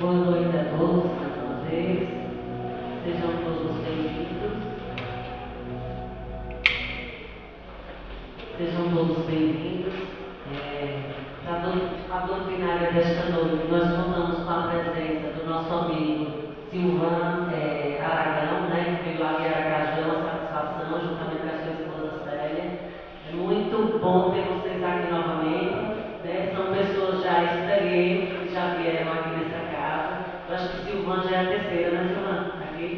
Boa noite a todos, mais uma vez. Sejam todos bem-vindos. Sejam todos bem-vindos. A doutrinária desta noite, nós contamos com a presença do nosso amigo Silvan Aragão, que veio lá de Aracaju, é uma satisfação, juntamente com a sua esposa Célia. É muito bom ter vocês aqui novamente. São pessoas já experientes que já vieram aqui nessa casa. Eu acho que Silvan já é a terceira, né, Silvan? Aqui,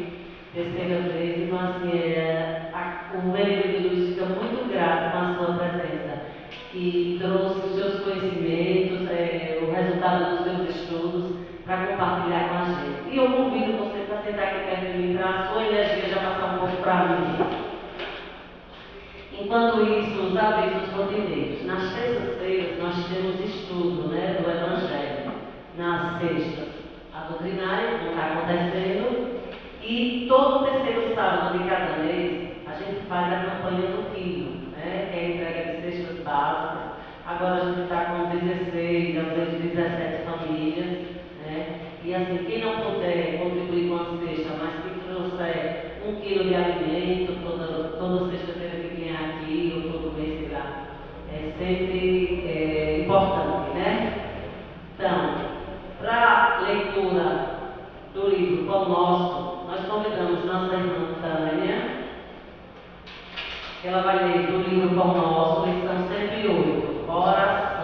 terceira vez. Então, assim, o Vereador de Luiz fica muito grato com a sua presença e trouxe os seus conhecimentos, o resultado dos seus estudos para compartilhar com a gente. E eu convido você para sentar aqui perto de mim, para a sua energia já passar um pouco para mim. Enquanto isso, os avisos rotineiros. Nas terças-feiras nós temos estudo do Evangelho. Nas sextas, a doutrinária, como está acontecendo. E todo terceiro sábado de cada mês, a gente faz a campanha do Filho, que é a entrega de cestas básicas. Agora a gente está com 16, às vezes 17 famílias. E assim, quem não puder contribuir com a cesta, mas que trouxer 1 quilo de alimento, toda sexta-feira que vier aqui, ou todo mês, sei lá, é sempre importante, Então, para a leitura do livro Pão Nosso, nós convidamos nossa irmã Tânia, que ela vai ler do livro Pão Nosso, lição 108, oração.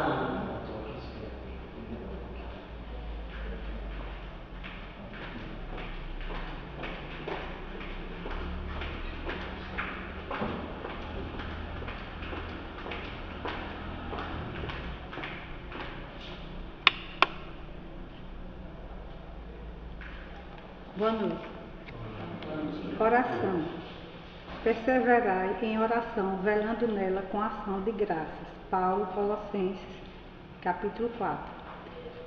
Boa noite. Oração. Perseverai em oração, velando nela com ação de graças. Paulo, Colossenses, capítulo 4.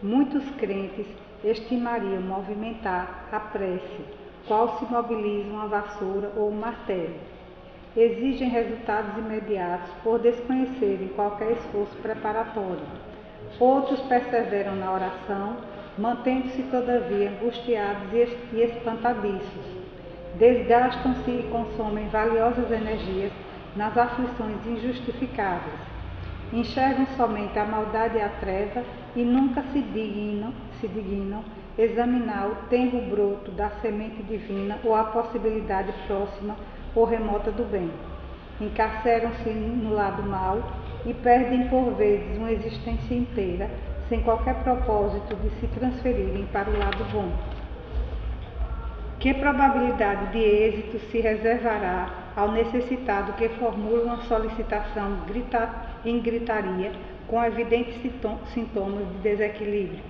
Muitos crentes estimariam movimentar a prece, qual se mobiliza uma vassoura ou um martelo. Exigem resultados imediatos por desconhecerem qualquer esforço preparatório. Outros perseveram na oração, mantendo-se todavia angustiados e espantadiços. Desgastam-se e consomem valiosas energias nas aflições injustificáveis. Enxergam somente a maldade e a treva e nunca se dignam examinar o tenro broto da semente divina ou a possibilidade próxima ou remota do bem. Encarceram-se no lado mau e perdem por vezes uma existência inteira sem qualquer propósito de se transferirem para o lado bom. Que probabilidade de êxito se reservará ao necessitado que formula uma solicitação em gritaria com evidentes sintomas de desequilíbrio?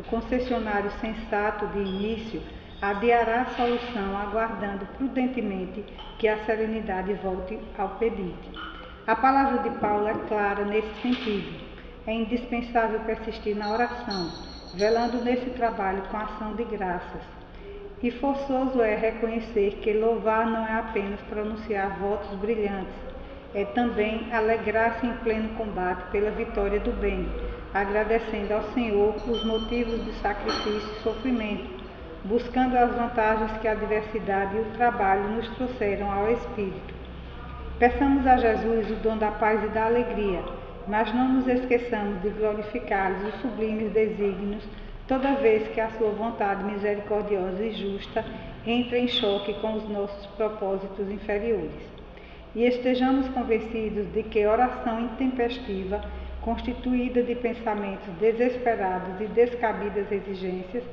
O concessionário sensato de início adiará a solução, aguardando prudentemente que a serenidade volte ao pedinte. A palavra de Paulo é clara nesse sentido. É indispensável persistir na oração, velando nesse trabalho com ação de graças. E forçoso é reconhecer que louvar não é apenas pronunciar votos brilhantes, é também alegrar-se em pleno combate pela vitória do bem, agradecendo ao Senhor os motivos de sacrifício e sofrimento, buscando as vantagens que a adversidade e o trabalho nos trouxeram ao Espírito. Peçamos a Jesus o dom da paz e da alegria, mas não nos esqueçamos de glorificar-lhes os sublimes desígnios toda vez que a sua vontade misericordiosa e justa entra em choque com os nossos propósitos inferiores. E estejamos convencidos de que oração intempestiva, constituída de pensamentos desesperados e descabidas exigências,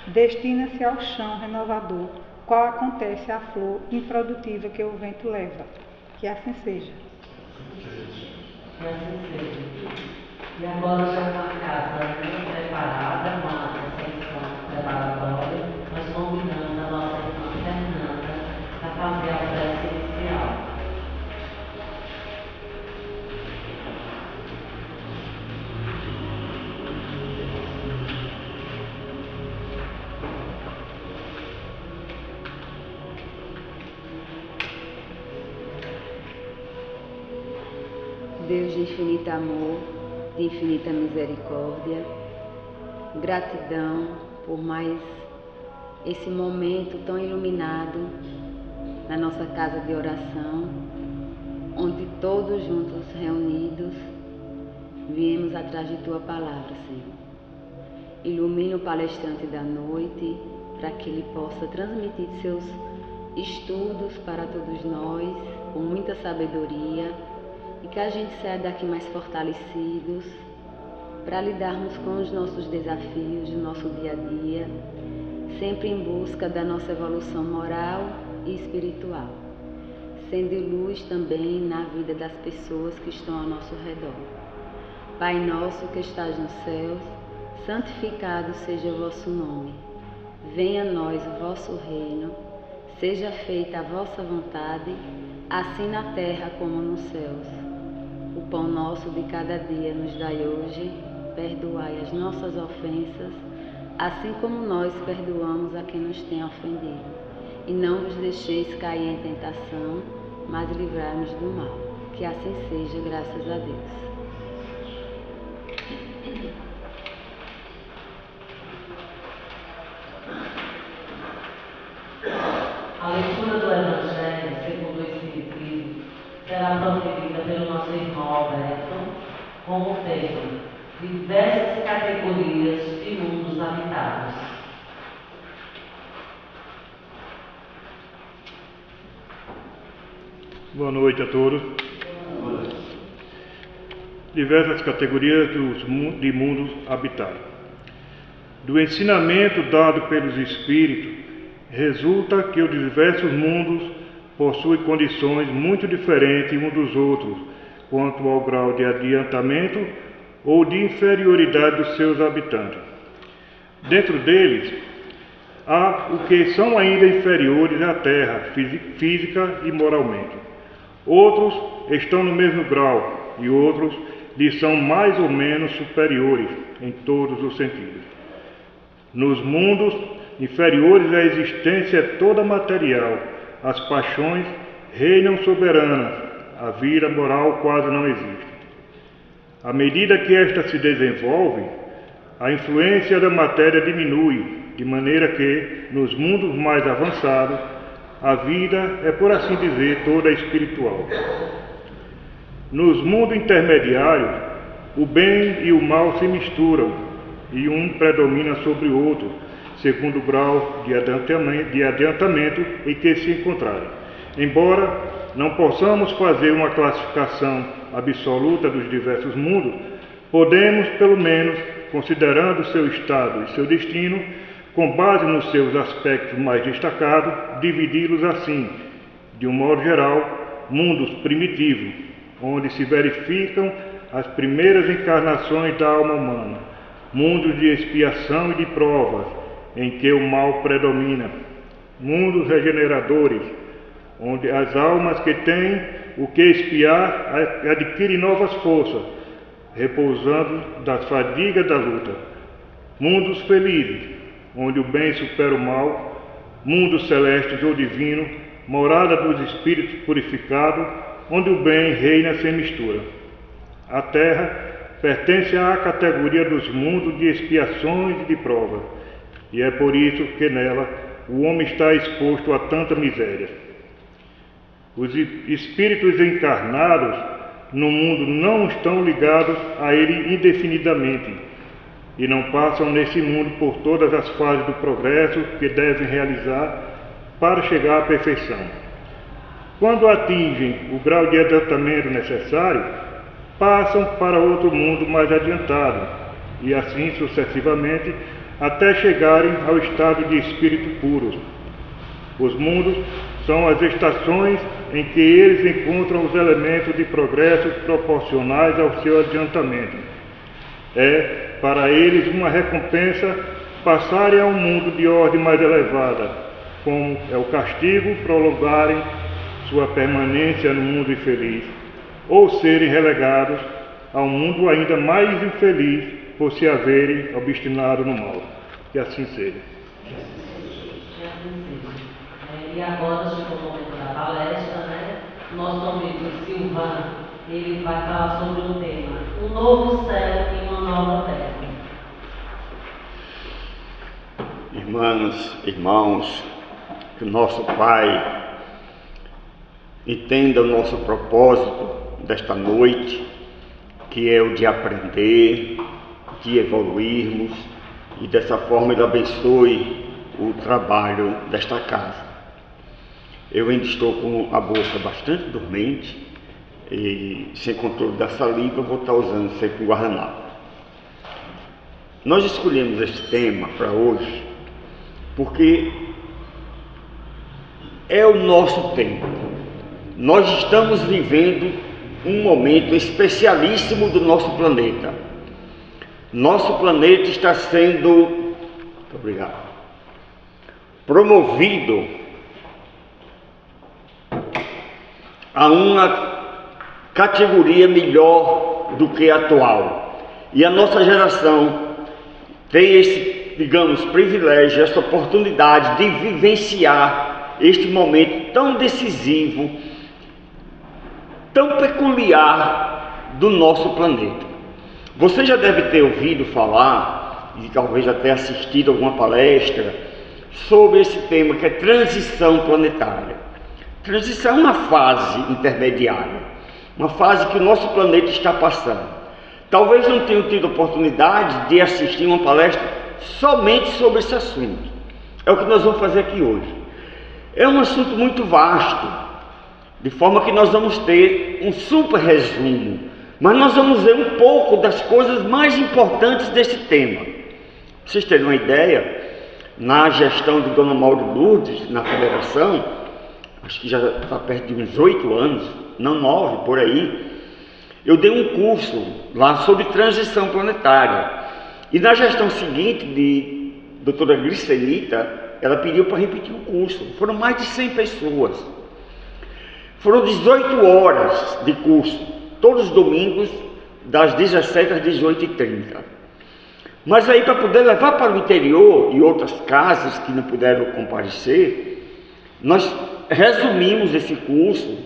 destina-se ao chão renovador, qual acontece à flor improdutiva que o vento leva. Que assim seja. Que assim seja. E agora, já com a casa preparada, com a recepção preparatória, nós convidamos a nossa irmã Fernanda a fazer a prece inicial. Deus de infinito amor, de infinita misericórdia, gratidão por mais esse momento tão iluminado na nossa casa de oração, onde todos juntos reunidos viemos atrás de Tua palavra, Senhor. Ilumina o palestrante da noite para que ele possa transmitir seus estudos para todos nós com muita sabedoria e que a gente saia daqui mais fortalecidos para lidarmos com os nossos desafios do nosso dia a dia, sempre em busca da nossa evolução moral e espiritual, sendo luz também na vida das pessoas que estão ao nosso redor. Pai nosso que estás nos céus, santificado seja o vosso nome. Venha a nós o vosso reino, seja feita a vossa vontade, assim na terra como nos céus. O pão nosso de cada dia nos dai hoje, perdoai as nossas ofensas, assim como nós perdoamos a quem nos tem ofendido. E não vos deixeis cair em tentação, mas livrai-nos do mal. Que assim seja, graças a Deus. A leitura do Evangelho, segundo o Espiritismo, será proferida pelo nosso irmão Alberto, como tema: diversas categorias de mundos habitados. Boa noite a todos. Diversas categorias de mundos habitados. Do ensinamento dado pelos Espíritos, resulta que os diversos mundos possuem condições muito diferentes uns dos outros, quanto ao grau de adiantamento ou de inferioridade dos seus habitantes. Dentro deles, há o que são ainda inferiores à Terra, física e moralmente. Outros estão no mesmo grau e outros lhes são mais ou menos superiores em todos os sentidos. Nos mundos inferiores, a existência é toda material, as paixões reinam soberanas, a vida moral quase não existe. À medida que esta se desenvolve, a influência da matéria diminui, de maneira que, nos mundos mais avançados, a vida é, por assim dizer, toda espiritual. Nos mundos intermediários, o bem e o mal se misturam, e um predomina sobre o outro, segundo o grau de adiantamento em que se encontrarem. Embora não possamos fazer uma classificação absoluta dos diversos mundos, podemos, pelo menos, considerando seu estado e seu destino, com base nos seus aspectos mais destacados, dividi-los assim, de um modo geral, mundos primitivos, onde se verificam as primeiras encarnações da alma humana, mundos de expiação e de provas, em que o mal predomina, mundos regeneradores, onde as almas que têm o que expiar adquirem novas forças, repousando das fadigas da luta, mundos felizes, onde o bem supera o mal, mundos celestes ou divinos, morada dos espíritos purificados, onde o bem reina sem mistura. A Terra pertence à categoria dos mundos de expiações e de provas, e é por isso que nela o homem está exposto a tanta miséria. Os espíritos encarnados no mundo não estão ligados a ele indefinidamente e não passam nesse mundo por todas as fases do progresso que devem realizar para chegar à perfeição. Quando atingem o grau de adiantamento necessário, passam para outro mundo mais adiantado e assim sucessivamente até chegarem ao estado de espírito puro. Os mundos são as estações em que eles encontram os elementos de progresso proporcionais ao seu adiantamento. É, para eles, uma recompensa passarem a um mundo de ordem mais elevada, como é o castigo prolongarem sua permanência no mundo infeliz, ou serem relegados a um mundo ainda mais infeliz por se haverem obstinado no mal. Que assim seja. E agora chegou o momento da palestra, né? Nosso amigo Silvano, ele vai falar sobre um tema: um novo céu e uma nova terra. irmãs, irmãos, que o nosso Pai entenda o nosso propósito desta noite, que é o de aprender, de evoluirmos, e dessa forma Ele abençoe o trabalho desta casa. Eu ainda estou com a boca bastante dormente e sem controle da saliva, vou estar usando sempre um guardanapo. Nós escolhemos esse tema para hoje porque é o nosso tempo. Nós estamos vivendo um momento especialíssimo do nosso planeta. Nosso planeta está sendo, promovido a uma categoria melhor do que a atual. E a nossa geração tem esse, digamos, privilégio, essa oportunidade de vivenciar este momento tão decisivo, tão peculiar do nosso planeta. Você já deve ter ouvido falar, e talvez até assistido alguma palestra, sobre esse tema que é transição planetária. Transição é uma fase intermediária, uma fase que o nosso planeta está passando. Talvez não tenham tido oportunidade de assistir uma palestra somente sobre esse assunto. É o que nós vamos fazer aqui hoje. É um assunto muito vasto, de forma que nós vamos ter um super resumo, mas nós vamos ver um pouco das coisas mais importantes desse tema. Pra vocês terem uma ideia, na gestão de Dona Mauro Lourdes, na federação, acho que já está perto de uns 8 anos, não 9, por aí, eu dei um curso lá sobre transição planetária. E na gestão seguinte de doutora Gricelita, ela pediu para repetir o curso. Foram mais de 100 pessoas. Foram 18 horas de curso, todos os domingos, das 17 às 18h30. Mas aí, para poder levar para o interior e outras casas que não puderam comparecer, nós resumimos esse curso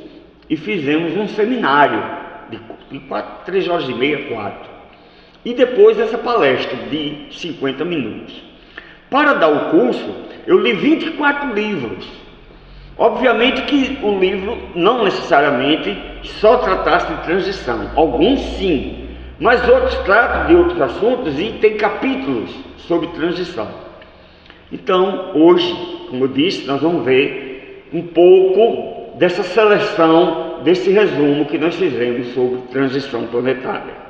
e fizemos um seminário de 3 horas e meia, 4. E depois essa palestra de 50 minutos. Para dar o curso, eu li 24 livros. Obviamente que o livro não necessariamente só tratasse de transição. Alguns sim, mas outros tratam de outros assuntos e tem capítulos sobre transição. Então, hoje, como eu disse, nós vamos ver um pouco dessa seleção, desse resumo que nós fizemos sobre transição planetária.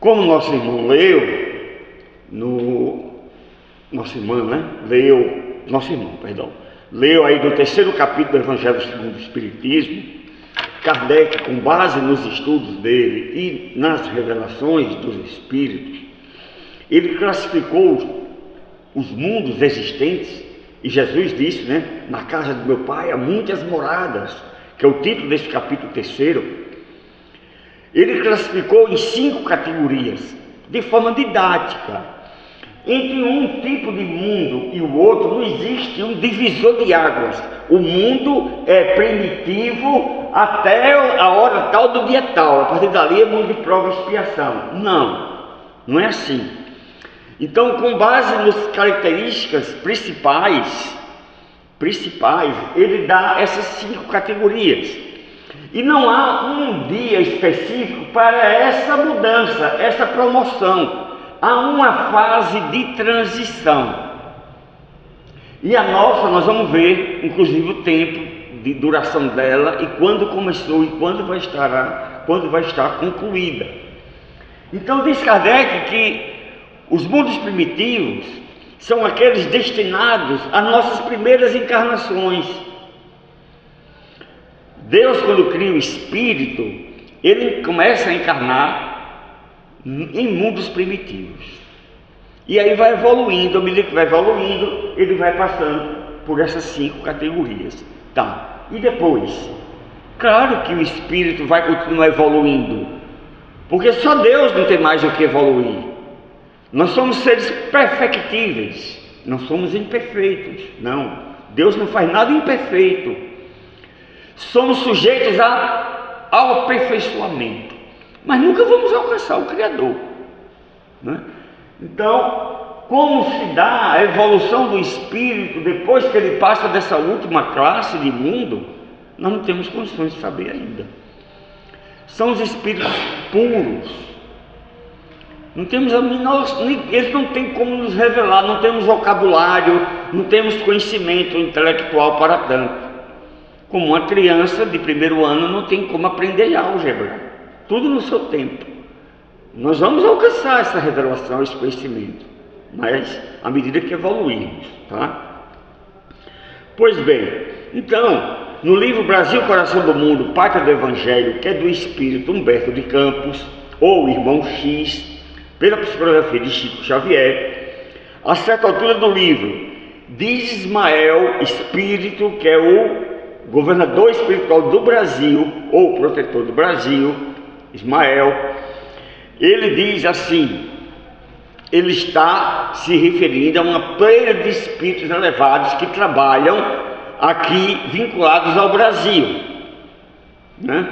Como nosso irmão leu, leu aí do 3º capítulo do Evangelho segundo o Espiritismo, Kardec, com base nos estudos dele e nas revelações dos Espíritos, ele classificou os mundos existentes, e Jesus disse, na casa do meu Pai há muitas moradas, que é o título desse capítulo 3º, ele classificou em 5 categorias, de forma didática. Entre um tipo de mundo e o outro não existe um divisor de águas. O mundo é primitivo até a hora tal do dia tal. A partir dali é mundo de prova e expiação. Não é assim. Então, com base nas características principais, ele dá essas 5 categorias. E não há um dia específico para essa mudança, essa promoção. Há uma fase de transição. E a nossa, nós vamos ver, inclusive, o tempo de duração dela e quando começou e quando vai estar concluída. Então diz Kardec que os mundos primitivos são aqueles destinados às nossas primeiras encarnações. Deus, quando cria o espírito, ele começa a encarnar em mundos primitivos. E aí vai evoluindo, à medida que vai evoluindo, ele vai passando por essas 5 categorias. Tá. E depois? Claro que o espírito vai continuar evoluindo, porque só Deus não tem mais o que evoluir. Nós somos seres perfectíveis, não somos imperfeitos. Não, Deus não faz nada imperfeito. Somos sujeitos ao aperfeiçoamento, mas nunca vamos alcançar o Criador, Então, como se dá a evolução do espírito depois que ele passa dessa última classe de mundo, nós não temos condições de saber ainda. São os espíritos puros. Não temos eles não têm como nos revelar, não temos vocabulário, não temos conhecimento intelectual para tanto. Como uma criança de primeiro ano não tem como aprender álgebra, tudo no seu tempo. Nós vamos alcançar essa revelação, esse conhecimento, mas à medida que evoluímos, tá? Pois bem, então, no livro Brasil, Coração do Mundo, Pátria do Evangelho, que é do espírito Humberto de Campos, ou Irmão X, pela psicografia de Chico Xavier, a certa altura do livro, diz Ismael Espírito, que é o governador espiritual do Brasil, ou protetor do Brasil, Ismael, ele diz assim, ele está se referindo a uma pleia de espíritos elevados que trabalham aqui vinculados ao Brasil, né?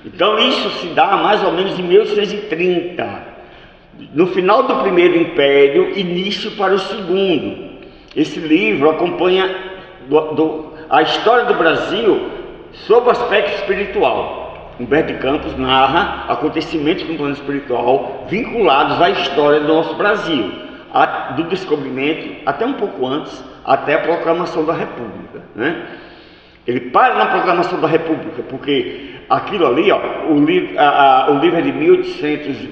Então isso se dá mais ou menos em 1830, no final do primeiro império, início para o segundo. Esse livro acompanha a história do Brasil sob o aspecto espiritual. Humberto de Campos narra acontecimentos no plano espiritual vinculados à história do nosso Brasil, do descobrimento, até um pouco antes, até a proclamação da República, né? Ele para na proclamação da República, porque aquilo ali, ó, o livro é de 1900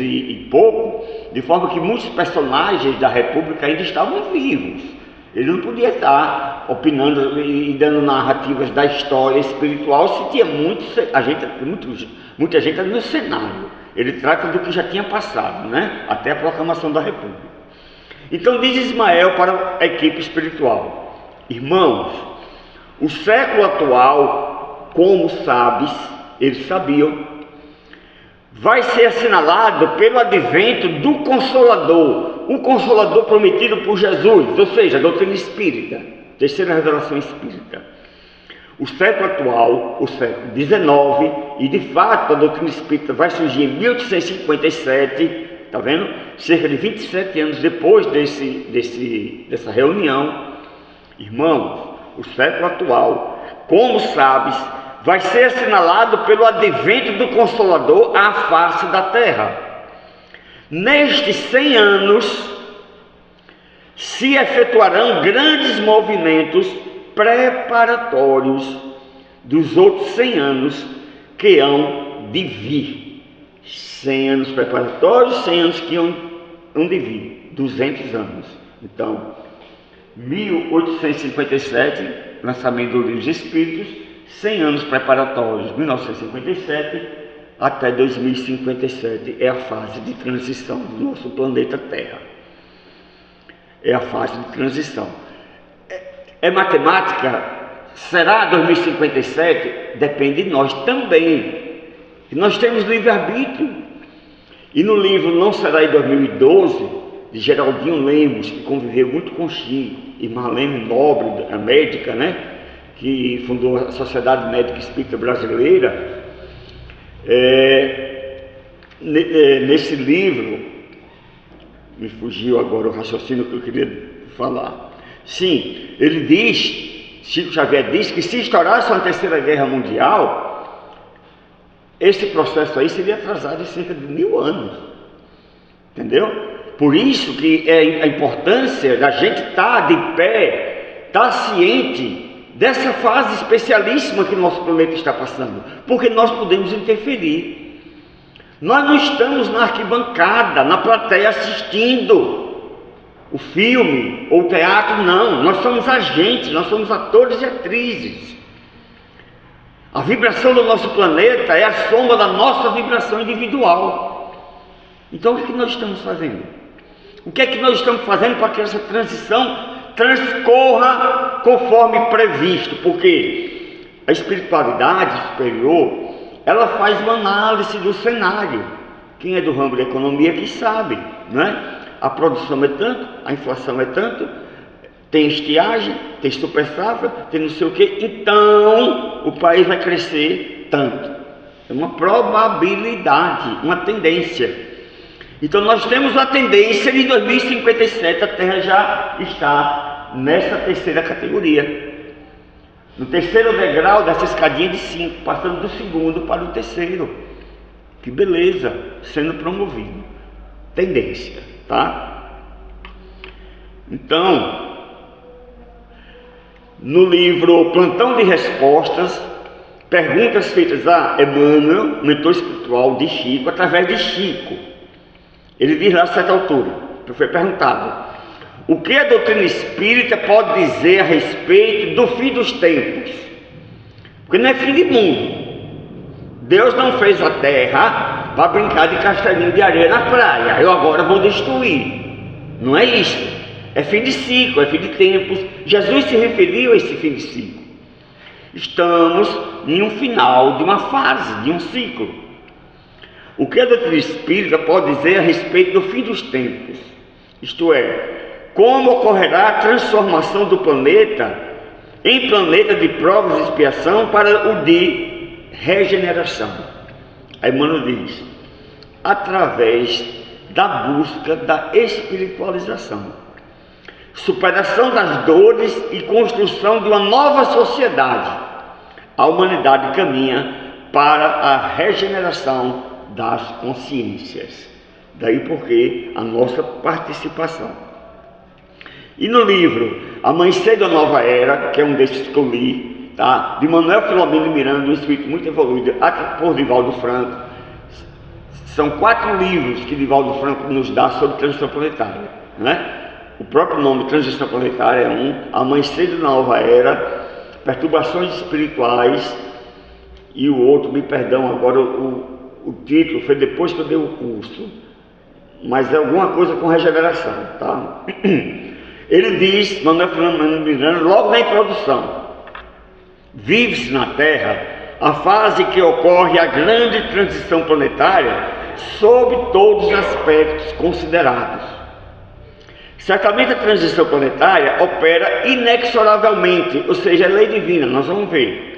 e pouco, de forma que muitos personagens da República ainda estavam vivos. Ele não podia estar opinando e dando narrativas da história espiritual se tinha muita gente ali no cenário. Ele trata do que já tinha passado, né? Até a proclamação da República. Então diz Ismael para a equipe espiritual: irmãos, o século atual, como sabes, eles sabiam, vai ser assinalado pelo advento do Consolador, o Consolador prometido por Jesus, ou seja, a doutrina espírita, terceira revelação espírita. O século atual, o século XIX, e de fato a doutrina espírita vai surgir em 1857, está vendo? Cerca de 27 anos depois dessa reunião. Irmãos, o século atual, como sabes, vai ser assinalado pelo advento do Consolador à face da terra. Nestes 100 anos se efetuarão grandes movimentos preparatórios dos outros 100 anos que hão de vir. 100 anos preparatórios, 100 anos que hão de vir, 200 anos. Então, 1857, lançamento do Livro dos Espíritos, 100 anos preparatórios, 1957 até 2057, é a fase de transição do nosso planeta Terra. É a fase de transição. É matemática? Será 2057? Depende de nós também. Nós temos livre-arbítrio. E no livro Não Será em 2012, de Geraldinho Lemos, que conviveu muito com Chico, e Marlene Nobre, a médica, né, que fundou a Sociedade Médica Espírita Brasileira, nesse livro, me fugiu agora o raciocínio que eu queria falar. Sim, ele diz, Chico Xavier diz que se estourasse uma terceira guerra mundial, esse processo aí seria atrasado em cerca de 1000 anos, entendeu? Por isso que é a importância da gente estar de pé, estar ciente dessa fase especialíssima que o nosso planeta está passando, porque nós podemos interferir. Nós não estamos na arquibancada, na plateia assistindo o filme ou o teatro, não. Nós somos agentes, nós somos atores e atrizes. A vibração do nosso planeta é a soma da nossa vibração individual. Então o que nós estamos fazendo? O que é que nós estamos fazendo para que essa transição transcorra conforme previsto? Porque a espiritualidade superior, ela faz uma análise do cenário. Quem é do ramo da economia que sabe, não é? A produção é tanto, a inflação é tanto, tem estiagem, tem super safra, tem não sei o que, então o país vai crescer tanto. É uma probabilidade, uma tendência. Então nós temos a tendência de 2057 a Terra já está nessa terceira categoria. No terceiro degrau dessa escadinha de 5, passando do segundo para o terceiro. Que beleza, sendo promovido. Tendência, tá? Então, no livro Plantão de Respostas, perguntas feitas a Emmanuel, mentor espiritual de Chico, através de Chico. Ele diz lá a certa altura, que foi perguntado: o que a doutrina espírita pode dizer a respeito do fim dos tempos? Porque não é fim de mundo. Deus não fez a terra para brincar de castelinho de areia na praia. Eu agora vou destruir. Não é isso. É fim de ciclo, é fim de tempos. Jesus se referiu a esse fim de ciclo. Estamos em um final de uma fase, de um ciclo. O que a doutrina espírita pode dizer a respeito do fim dos tempos? Isto é, como ocorrerá a transformação do planeta em planeta de provas e expiação para o de regeneração. Aí Emmanuel diz: através da busca da espiritualização, superação das dores e construção de uma nova sociedade, a humanidade caminha para a regeneração das consciências. Daí porque a nossa participação. E no livro Amanhecer da Nova Era, que é um desses que eu li, tá? De Manuel Filomeno Miranda, um espírito muito evoluído, por Divaldo Franco. São 4 livros que Divaldo Franco nos dá sobre transição planetária, né? O próprio nome Transição Planetária é um, Amanhecer da Nova Era, Perturbações Espirituais, e o outro, me perdão, agora o título foi depois que eu dei o curso, mas é alguma coisa com regeneração, tá? Ele diz, Manuel Filomeno Miranda, logo na introdução: vive-se na Terra a fase que ocorre a grande transição planetária sob todos os aspectos considerados. Certamente a transição planetária opera inexoravelmente, ou seja, é lei divina, nós vamos ver.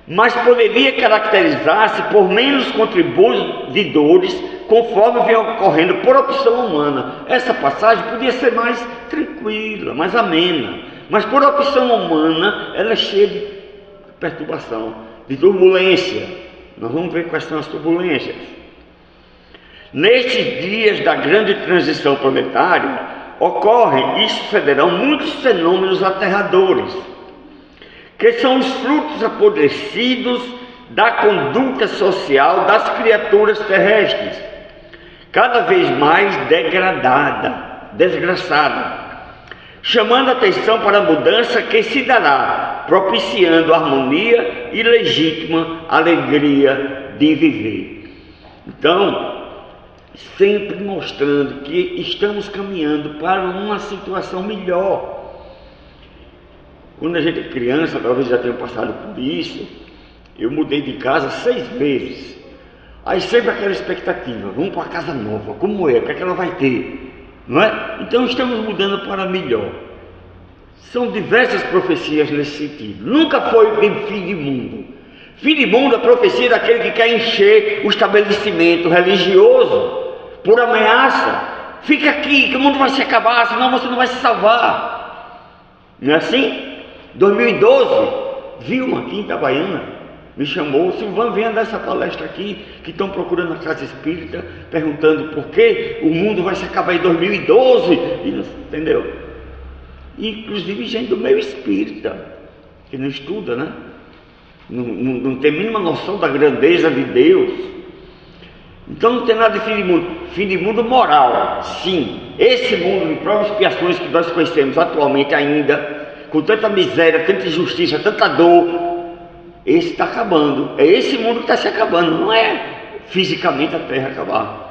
Mas poderia caracterizar-se por menos contribuidores, conforme vem ocorrendo por opção humana. Essa passagem podia ser mais tranquila, mais amena, mas por opção humana ela é cheia de perturbação, de turbulência. Nós vamos ver quais são as turbulências. Nestes dias da grande transição planetária, ocorrem e sucederão muitos fenômenos aterradores, que são os frutos apodrecidos da conduta social das criaturas terrestres, cada vez mais degradada, desgraçada, chamando a atenção para a mudança que se dará, propiciando harmonia e legítima alegria de viver. Então, sempre mostrando que estamos caminhando para uma situação melhor. Quando a gente é criança, talvez já tenha passado por isso, eu mudei de casa 6 vezes. Aí sempre aquela expectativa: vamos para uma casa nova, como é? O que é que ela vai ter? Não é? Então estamos mudando para melhor. São diversas profecias nesse sentido. Nunca foi de fim de mundo. Fim de mundo é a profecia daquele que quer encher o estabelecimento religioso por ameaça. Fica aqui que o mundo vai se acabar, senão você não vai se salvar. Não é assim? 2012, Vilma aqui em Itabaiana me chamou: Silvano, venha dar essa palestra aqui, que estão procurando a casa espírita, perguntando por que o mundo vai se acabar em 2012, entendeu? Inclusive gente do meio espírita, que não estuda, né? Não tem a mínima noção da grandeza de Deus. Então não tem nada de fim de mundo moral. Sim, esse mundo de provas e expiações que nós conhecemos atualmente ainda, com tanta miséria, tanta injustiça, tanta dor, esse está acabando. É esse mundo que está se acabando, não é fisicamente a Terra acabar.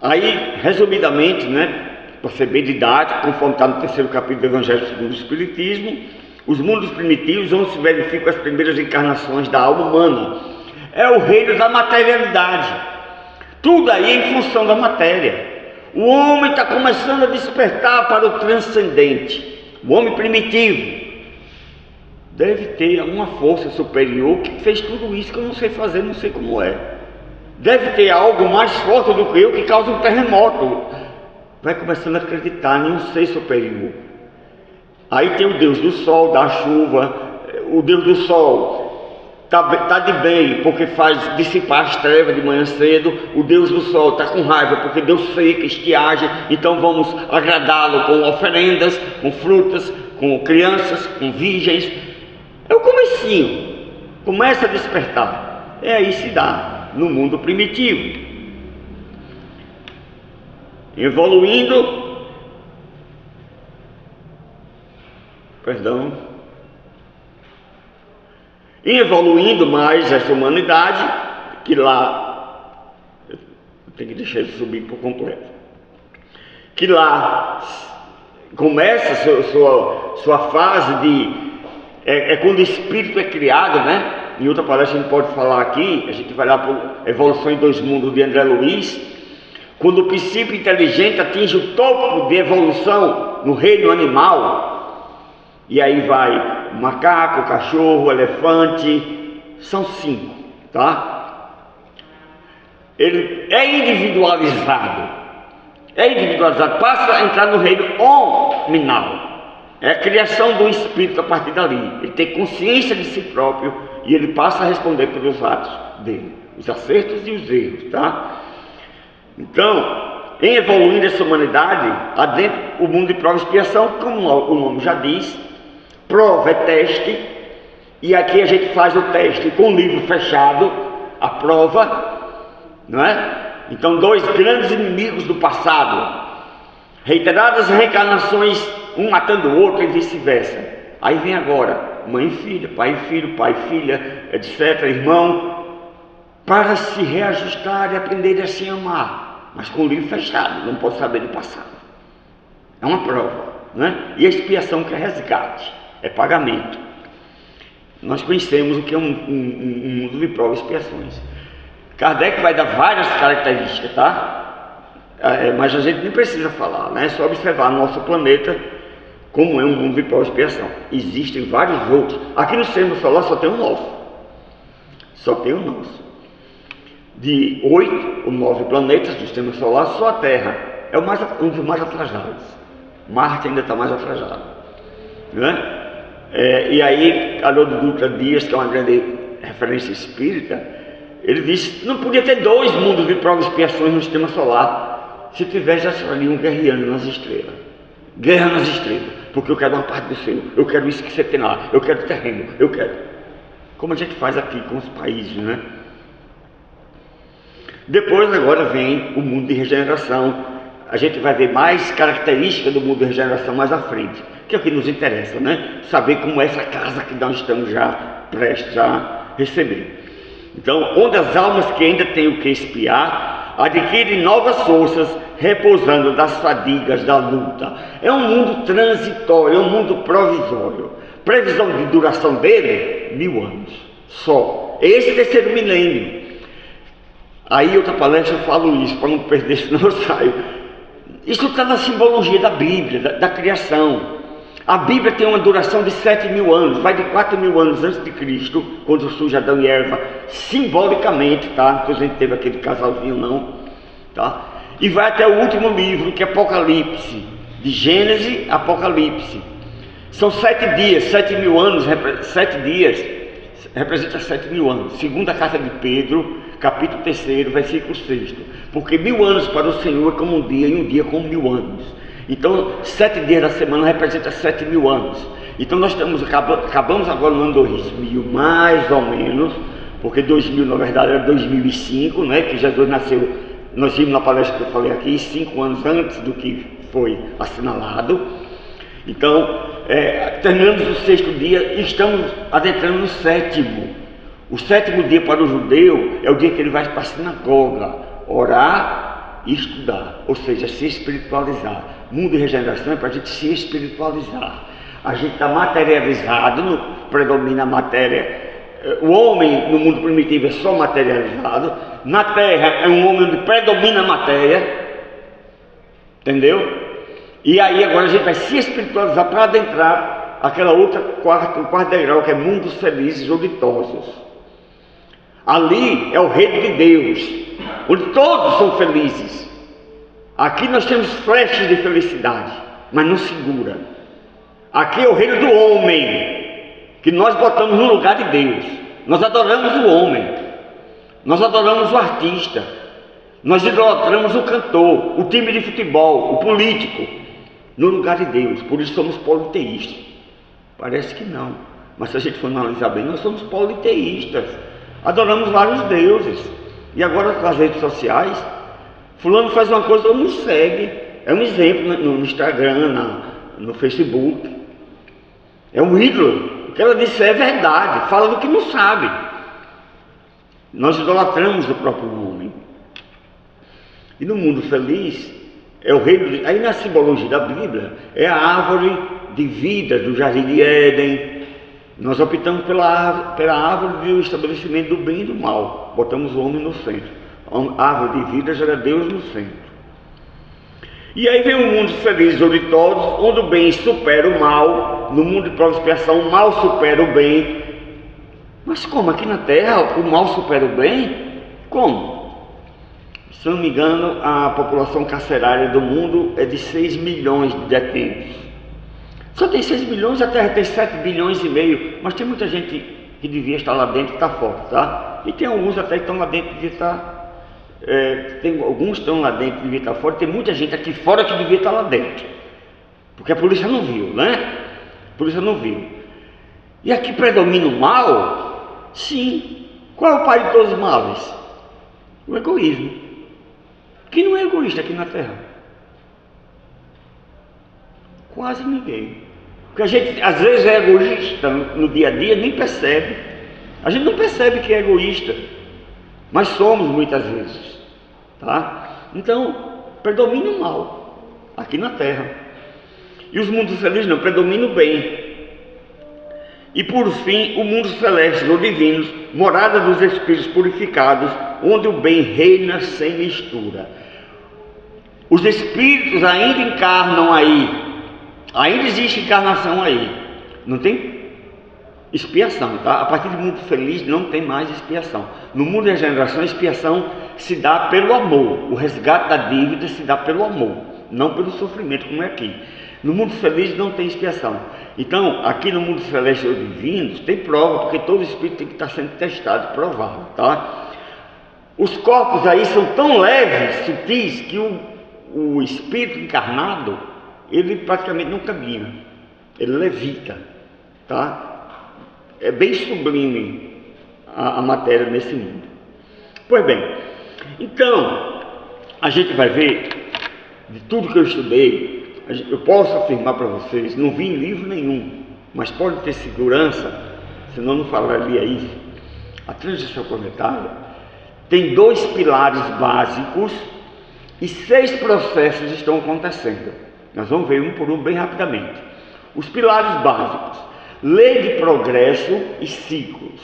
Aí, resumidamente, né, para ser bem didático, conforme está no 3º capítulo do Evangelho segundo o Espiritismo, os mundos primitivos onde se verificam as primeiras encarnações da alma humana é o reino da materialidade. Tudo aí é em função da matéria. O homem está começando a despertar para o transcendente. O homem primitivo, Deve ter alguma força superior que fez tudo isso que eu não sei fazer, não sei como é. Deve ter algo mais forte do que eu que causa um terremoto. Vai começando a acreditar em um ser superior. Aí tem o Deus do sol, da chuva. O Deus do sol está de bem porque faz dissipar as trevas de manhã cedo. O Deus do sol está com raiva porque deu seca, estiagem. Então vamos agradá-lo com oferendas, com frutas, com crianças, com virgens. É o comecinho, começa a despertar. Aí se dá no mundo primitivo. Evoluindo, e evoluindo mais essa humanidade, que lá, eu tenho que deixar ele subir por completo, que lá começa sua fase de, quando o espírito é criado, né? Em outra palestra a gente pode falar aqui, a gente vai lá para a Evolução em Dois Mundos de André Luiz, quando o princípio inteligente atinge o topo de evolução no reino animal, e aí vai o macaco, o cachorro, o elefante, são 5, tá? Ele é individualizado, passa a entrar no reino hominal. É a criação do espírito a partir dali. Ele tem consciência de si próprio e ele passa a responder pelos atos dele, os acertos e os erros, tá? Então, em evoluindo essa humanidade, adentro o mundo de prova e expiação, como o nome já diz, prova é teste, e aqui a gente faz o teste com o livro fechado, a prova, não é? Então, 2 grandes inimigos do passado, reiteradas reencarnações, um matando o outro e vice-versa. Aí vem agora, mãe e filha, pai e filha, etc., irmão, para se reajustar e aprender a se amar, mas com o livro fechado, não pode saber do passado. É uma prova, né? E a expiação que é resgate, é pagamento. Nós conhecemos o que é um mundo de provas e expiações. Kardec vai dar várias características, tá? Mas a gente nem precisa falar, né? É só observar no nosso planeta como é um mundo de provas e expiação. Existem vários outros. Aqui no sistema solar só tem o nosso. Só tem o nosso. De 8 ou 9 planetas do sistema solar, só a Terra é um dos mais atrasados. Marte ainda está mais atrasado, né? E aí, Haroldo Dutra Dias, que é uma grande referência espírita, ele disse que não podia ter 2 mundos de provas e expiações no sistema solar. Se tivesse, já estariam guerreando nas estrelas. Guerra nas estrelas, porque eu quero uma parte do céu, eu quero isso que você tem lá, eu quero terreno, eu quero. Como a gente faz aqui com os países, né? Depois agora vem o mundo de regeneração. A gente vai ver mais características do mundo de regeneração mais à frente, que é o que nos interessa, né? Saber como é essa casa que nós estamos já prestes a receber. Então, onde as almas que ainda têm o que expiar, adquirem novas forças, repousando das fadigas da luta. É um mundo transitório, é um mundo provisório. Previsão de duração dele, 1000 anos, só. Esse terceiro milênio. Aí outra palestra eu falo isso, para não perder, senão eu saio. Isso está na simbologia da Bíblia, da criação. A Bíblia tem uma duração de 7.000 anos, vai de 4.000 anos antes de Cristo, quando surge Adão e Eva, simbolicamente, tá? Depois a gente teve aquele casalzinho não, tá? E vai até o último livro, que é Apocalipse, de Gênesis a Apocalipse. São 7 dias, 7.000 anos, 7 dias, representa 7.000 anos. Segunda carta de Pedro, capítulo 3, versículo 6. Porque 1000 anos para o Senhor é como um dia, e um dia como 1000 anos. Então, 7 dias da semana representa 7.000 anos. Então nós acabamos agora no ano 2000, mais ou menos, porque 2000 na verdade era 2005, né, que Jesus nasceu, nós vimos na palestra que eu falei aqui, 5 anos antes do que foi assinalado. Então, terminamos o 6º dia e estamos adentrando no 7º. O 7º dia para o judeu é o dia que ele vai para a sinagoga, orar e estudar, ou seja, se espiritualizar. Mundo de regeneração é para a gente se espiritualizar. A gente está materializado, predomina a matéria. O homem no mundo primitivo é só materializado. Na Terra é um homem onde predomina a matéria. Entendeu? E aí agora a gente vai se espiritualizar para adentrar aquela outra o quarto degrau, que é mundos felizes ou ditosos. Ali é o reino de Deus, onde todos são felizes. Aqui nós temos flashes de felicidade, mas não segura. Aqui é o reino do homem, que nós botamos no lugar de Deus. Nós adoramos o homem, nós adoramos o artista, nós idolatramos o cantor, o time de futebol, o político, no lugar de Deus. Por isso somos politeístas. Parece que não, mas se a gente for analisar bem, nós somos politeístas. Adoramos vários deuses. E agora com as redes sociais, fulano faz uma coisa, todo mundo segue. É um exemplo no Instagram, no Facebook. É um ídolo. O que ela disser é verdade, fala do que não sabe. Nós idolatramos o próprio homem. E no mundo feliz, é o reino aí na simbologia da Bíblia, é a árvore de vida do Jardim de Éden. Nós optamos pela árvore do estabelecimento do bem e do mal. Botamos o homem no centro. A árvore de vida gera Deus no centro. E aí vem o mundo feliz ou ditosos, onde o bem supera o mal. No mundo de prova e expiação, o mal supera o bem. Mas como? Aqui na Terra, o mal supera o bem? Como? Se não me engano, a população carcerária do mundo é de 6 milhões de detentos. Só tem 6 milhões, a Terra tem 7 bilhões e meio, mas tem muita gente que devia estar lá dentro e está fora, tá? E tem alguns até que estão lá dentro e devia estar... tem alguns que estão lá dentro e devia estar fora, tem muita gente aqui fora que devia estar lá dentro. Porque a polícia não viu, né? A polícia não viu. E aqui predomina o mal? Sim. Qual é o pai de todos os males? O egoísmo. Quem não é egoísta aqui na Terra? Quase ninguém. Porque a gente às vezes é egoísta no dia a dia, nem percebe. A gente não percebe que é egoísta, mas somos muitas vezes, tá? Então, predomina o mal aqui na Terra. E os mundos felizes não, predomina o bem. E por fim, o mundo celeste ou divinos, morada dos espíritos purificados, onde o bem reina sem mistura. Os espíritos ainda encarnam aí. Ainda existe encarnação aí. Não tem expiação, tá? A partir do mundo feliz não tem mais expiação. No mundo de regeneração, a expiação se dá pelo amor. O resgate da dívida se dá pelo amor, não pelo sofrimento, como é aqui. No mundo feliz não tem expiação. Então, aqui no mundo celeste ou divino, tem prova, porque todo espírito tem que estar sendo testado e provado, tá? Os corpos aí são tão leves, sutis, que o espírito encarnado, ele praticamente não caminha, ele levita, tá? É bem sublime a matéria nesse mundo. Pois bem, então, a gente vai ver, de tudo que eu estudei, eu posso afirmar para vocês, não vi em livro nenhum, mas pode ter segurança, senão não falaria isso. A transição planetária tem 2 pilares básicos e 6 processos estão acontecendo. Nós vamos ver um por um bem rapidamente. Os pilares básicos: lei de progresso e ciclos,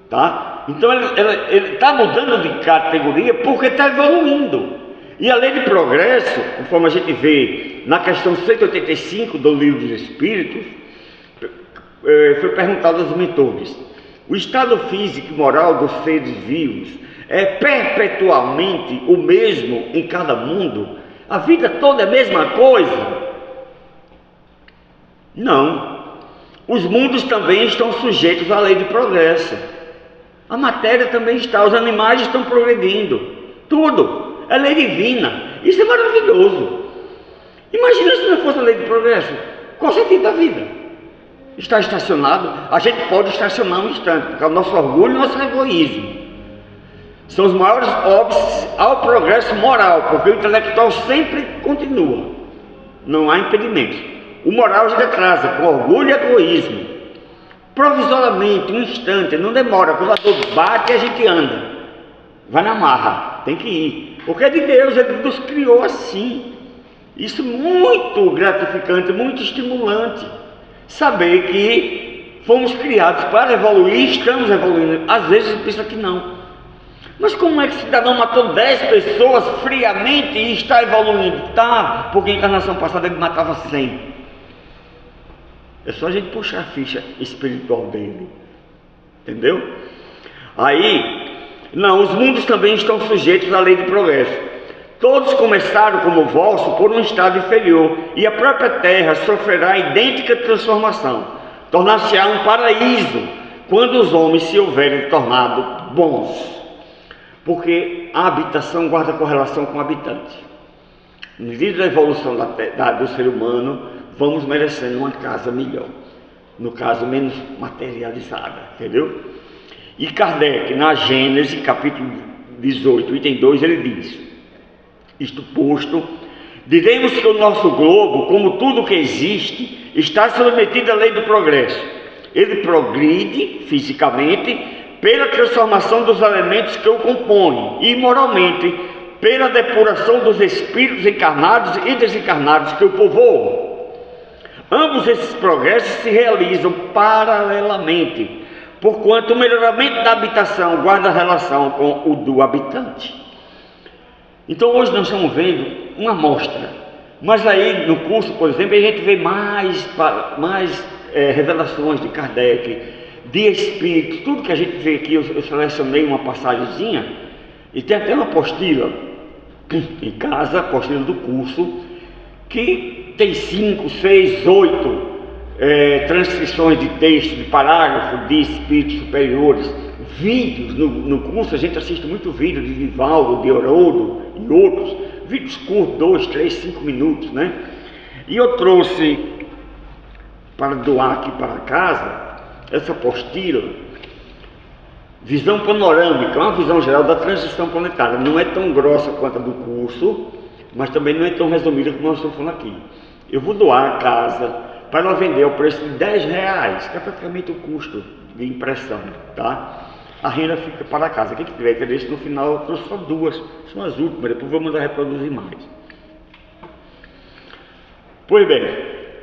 tá? Então ele está mudando de categoria porque está evoluindo. E a lei de progresso, conforme a gente vê na questão 185 do Livro dos Espíritos, foi perguntado aos mentores: o estado físico e moral dos seres vivos é perpetuamente o mesmo em cada mundo? A vida toda é a mesma coisa? Não. Os mundos também estão sujeitos à lei de progresso. A matéria também está, os animais estão progredindo. Tudo é lei divina. Isso é maravilhoso. Imagina se não fosse a lei de progresso. Qual o sentido da vida? Está estacionado? A gente pode estacionar um instante, porque é o nosso orgulho e o nosso egoísmo são os maiores óbices ao progresso moral, porque o intelectual sempre continua, não há impedimentos. O moral já atrasa, com orgulho e egoísmo, provisoriamente, um instante, não demora. Quando a dor bate, a gente anda, vai na marra, tem que ir, porque é de Deus, ele nos criou assim. Isso é muito gratificante, muito estimulante, saber que fomos criados para evoluir, estamos evoluindo. Às vezes a gente pensa que não. Mas como é que o cidadão matou 10 pessoas friamente e está evoluindo? Tá, porque a encarnação passada ele matava 100. É só a gente puxar a ficha espiritual dele. Entendeu? Aí, não, os mundos também estão sujeitos à lei do progresso. Todos começaram como o vosso por um estado inferior, e a própria terra sofrerá idêntica transformação. Tornar-se-á um paraíso quando os homens se houverem tornado bons. Porque a habitação guarda correlação com o habitante. Na medida da evolução do ser humano, vamos merecendo uma casa melhor. No caso, menos materializada, entendeu? E Kardec, na Gênese, capítulo 18, item 2, ele diz: isto posto, diremos que o nosso globo, como tudo que existe, está submetido à lei do progresso. Ele progride fisicamente pela transformação dos elementos que o compõem e moralmente pela depuração dos espíritos encarnados e desencarnados que o povoam. Ambos esses progressos se realizam paralelamente, porquanto o melhoramento da habitação guarda relação com o do habitante. Então hoje nós estamos vendo uma amostra, mas aí no curso, por exemplo, a gente vê mais revelações de Kardec, de espíritos, tudo que a gente vê aqui. Eu selecionei uma passagemzinha, e tem até uma apostila em casa, apostila do curso, que tem 5, 6, 8 transcrições de texto, de parágrafo de espíritos superiores, vídeos. No curso a gente assiste muito vídeo de Divaldo, de Haroldo e outros, vídeos curtos, 2, 3, 5 minutos, né? E eu trouxe para doar aqui para casa essa apostila, visão panorâmica, uma visão geral da transição planetária. Não é tão grossa quanto a do curso, mas também não é tão resumida como nós estamos falando aqui. Eu vou doar a casa para ela vender ao preço de R$10, que é praticamente o custo de impressão, tá? A renda fica para a casa. Quem tiver interesse, no final eu trouxe só 2, são as últimas, depois vou mandar reproduzir mais. Pois bem,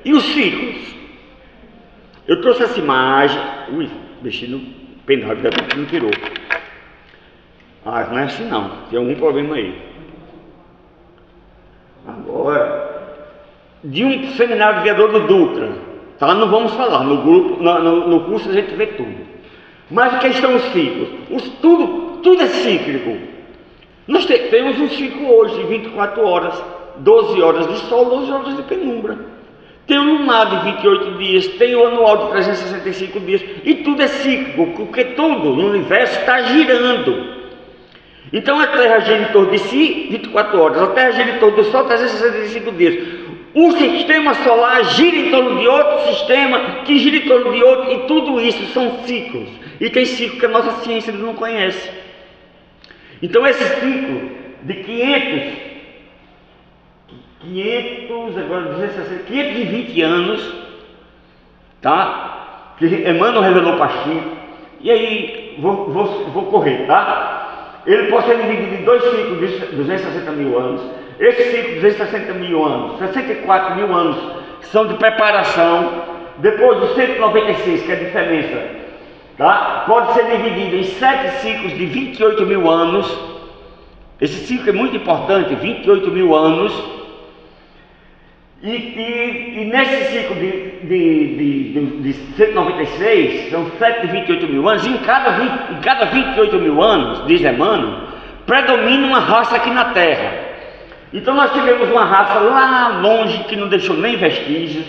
e os ciclos? Eu trouxe essa imagem. Ui, mexi no pendrive, que não tirou. Ah, não é assim não, tem algum problema aí. Agora, de um seminário de vereador do Dutra, tá? Não vamos falar, no grupo, no curso a gente vê tudo. Mas o que estão os ciclos? Tudo é cíclico. Nós temos um ciclo hoje de 24 horas, 12 horas de sol, 12 horas de penumbra. Tem o lunar de 28 dias, tem o anual de 365 dias, e tudo é cíclico, porque tudo no universo está girando. Então a Terra gira em torno de si 24 horas, a Terra gira em torno do Sol 365 dias. O sistema solar gira em torno de outro sistema, que gira em torno de outro, e tudo isso são ciclos. E tem ciclo que a nossa ciência não conhece. Então esse ciclo de 520 anos, tá? Que Emmanuel revelou para Chico. E aí, vou correr, tá? Ele pode ser dividido em 2 ciclos de 260 mil anos. Esse ciclo de 260 mil anos, 64 mil anos são de preparação. Depois dos 196, que é a diferença, tá? Pode ser dividido em 7 ciclos de 28 mil anos. Esse ciclo é muito importante, 28 mil anos. E nesse ciclo de 196, são 7 de 28 mil anos, e em cada 28 mil anos, diz Emmanuel, predomina uma raça aqui na Terra. Então nós tivemos uma raça lá longe que não deixou nem vestígios,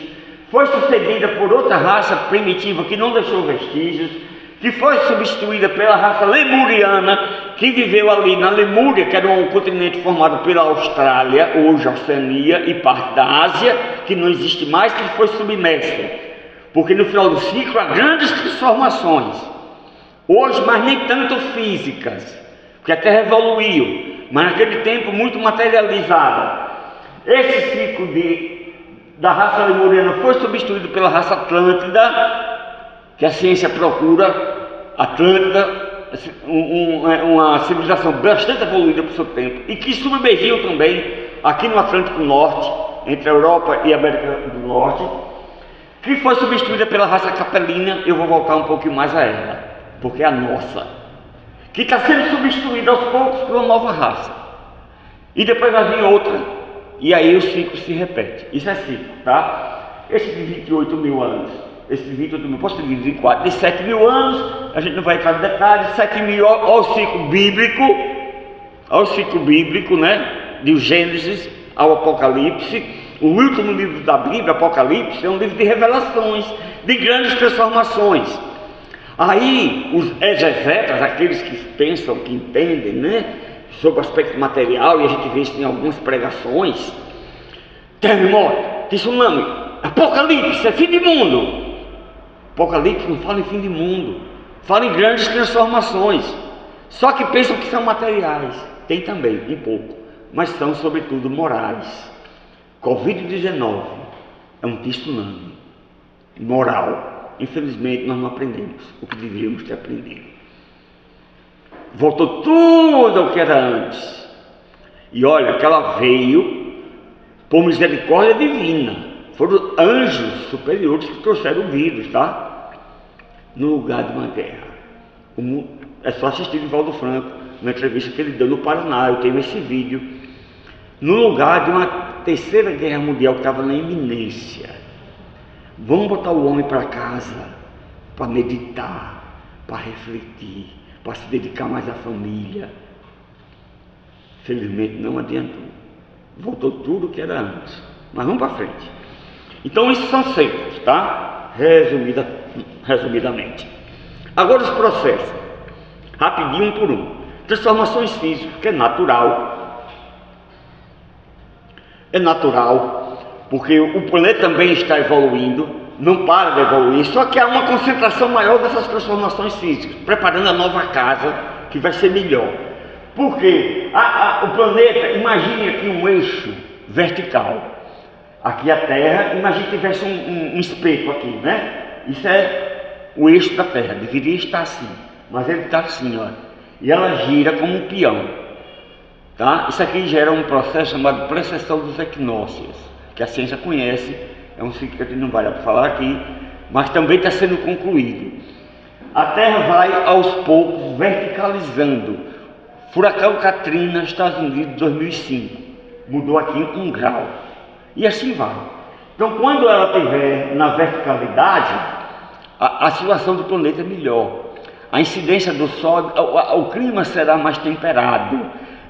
foi sucedida por outra raça primitiva que não deixou vestígios, que foi substituída pela raça lemuriana, que viveu ali na Lemúria, que era um continente formado pela Austrália, hoje a Oceania e parte da Ásia, que não existe mais, que foi submersa, porque no final do ciclo há grandes transformações, hoje mas nem tanto físicas, porque a Terra evoluiu, mas naquele tempo muito materializada. Esse ciclo da raça lemuriana foi substituído pela raça Atlântida, que a ciência procura. Atlântida, uma civilização bastante evoluída para o seu tempo, e que submergiu também aqui no Atlântico Norte, entre a Europa e a América do Norte, que foi substituída pela raça capelina. Eu vou voltar um pouquinho mais a ela, porque é a nossa, que está sendo substituída aos poucos por uma nova raça, e depois vai vir outra, e aí o ciclo se repete. Isso é ciclo, tá? Esse de 28 mil anos esse 28 mil, posso dividir em 4, de 7 mil anos, a gente não vai entrar no detalhe, 7 mil ao ciclo bíblico, né, de Gênesis ao Apocalipse. O último livro da Bíblia, Apocalipse, é um livro de revelações, de grandes transformações. Aí, os exegetas, aqueles que pensam, que entendem, né, sobre o aspecto material, e a gente vê isso em algumas pregações, terremoto, tsunami, Apocalipse, é fim de mundo. Apocalipse não fala em fim de mundo, fala em grandes transformações. Só que pensam que são materiais, tem também, um pouco, mas são sobretudo morais. Covid-19 é um tsunami moral. Infelizmente nós não aprendemos o que deveríamos ter aprendido. Voltou tudo ao que era antes. E olha que ela veio por misericórdia divina. Foram anjos superiores que trouxeram o vírus, tá? No lugar de uma guerra. É só assistir Divaldo Franco, na entrevista que ele deu no Paraná, eu tenho esse vídeo. No lugar de uma terceira guerra mundial que estava na iminência. Vamos botar o homem para casa, para meditar, para refletir, para se dedicar mais à família. Felizmente não adiantou. Voltou tudo o que era antes. Mas vamos para frente. Então isso são secos, tá? Resumidamente. Agora os processos. Rapidinho, um por um. Transformações físicas, que é natural. É natural, porque o planeta também está evoluindo, não para de evoluir, só que há uma concentração maior dessas transformações físicas, preparando a nova casa, que vai ser melhor. Porque o planeta, imagine aqui um eixo vertical. Aqui a Terra, imagine que tivesse um espeto aqui, né? Isso é o eixo da Terra, deveria estar assim, mas ele está assim, ó. E ela gira como um peão, tá? Isso aqui gera um processo chamado precessão dos equinócios, que a ciência conhece, é um ciclo que a gente não vai falar aqui, mas também está sendo concluído. A Terra vai aos poucos verticalizando. Furacão Katrina, Estados Unidos, 2005, mudou aqui 1 grau. E assim vai. Então, quando ela estiver na verticalidade, a situação do planeta é melhor. A incidência do Sol, o clima será mais temperado.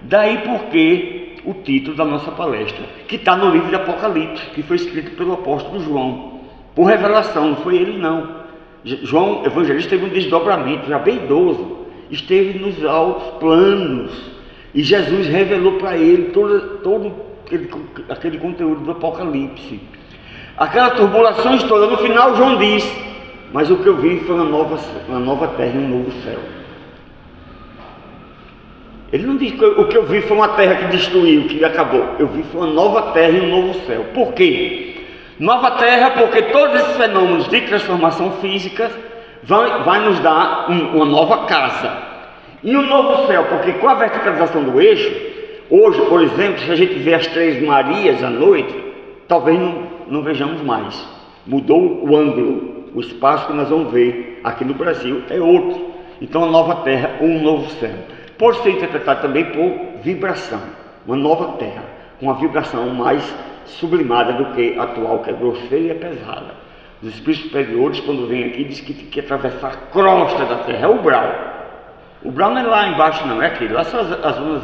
Daí porque o título da nossa palestra, que está no livro de Apocalipse, que foi escrito pelo apóstolo João, por revelação, não foi ele não. João, evangelista, teve um desdobramento, já bem idoso, esteve nos altos planos, e Jesus revelou para ele todo aquele conteúdo do Apocalipse. Aquelas turbulações todas, no final João diz, mas o que eu vi foi uma nova terra e um novo céu. Ele não diz que o que eu vi foi uma terra que destruiu, que acabou. Eu vi foi uma nova terra e um novo céu. Por quê? Nova terra porque todos esses fenômenos de transformação física vai nos dar uma nova casa. E um novo céu, porque com a verticalização do eixo, hoje, por exemplo, se a gente vê as Três Marias à noite, talvez não vejamos mais. Mudou o ângulo, o espaço que nós vamos ver aqui no Brasil é outro. Então, a nova terra, um novo céu. Pode ser interpretado também por vibração, uma nova terra, com uma vibração mais sublimada do que a atual, que é grosseira e é pesada. Os espíritos superiores, quando vêm aqui, dizem que tem que atravessar a crosta da terra, é o umbral. O umbral não é lá embaixo não, é aquele, lá são as zonas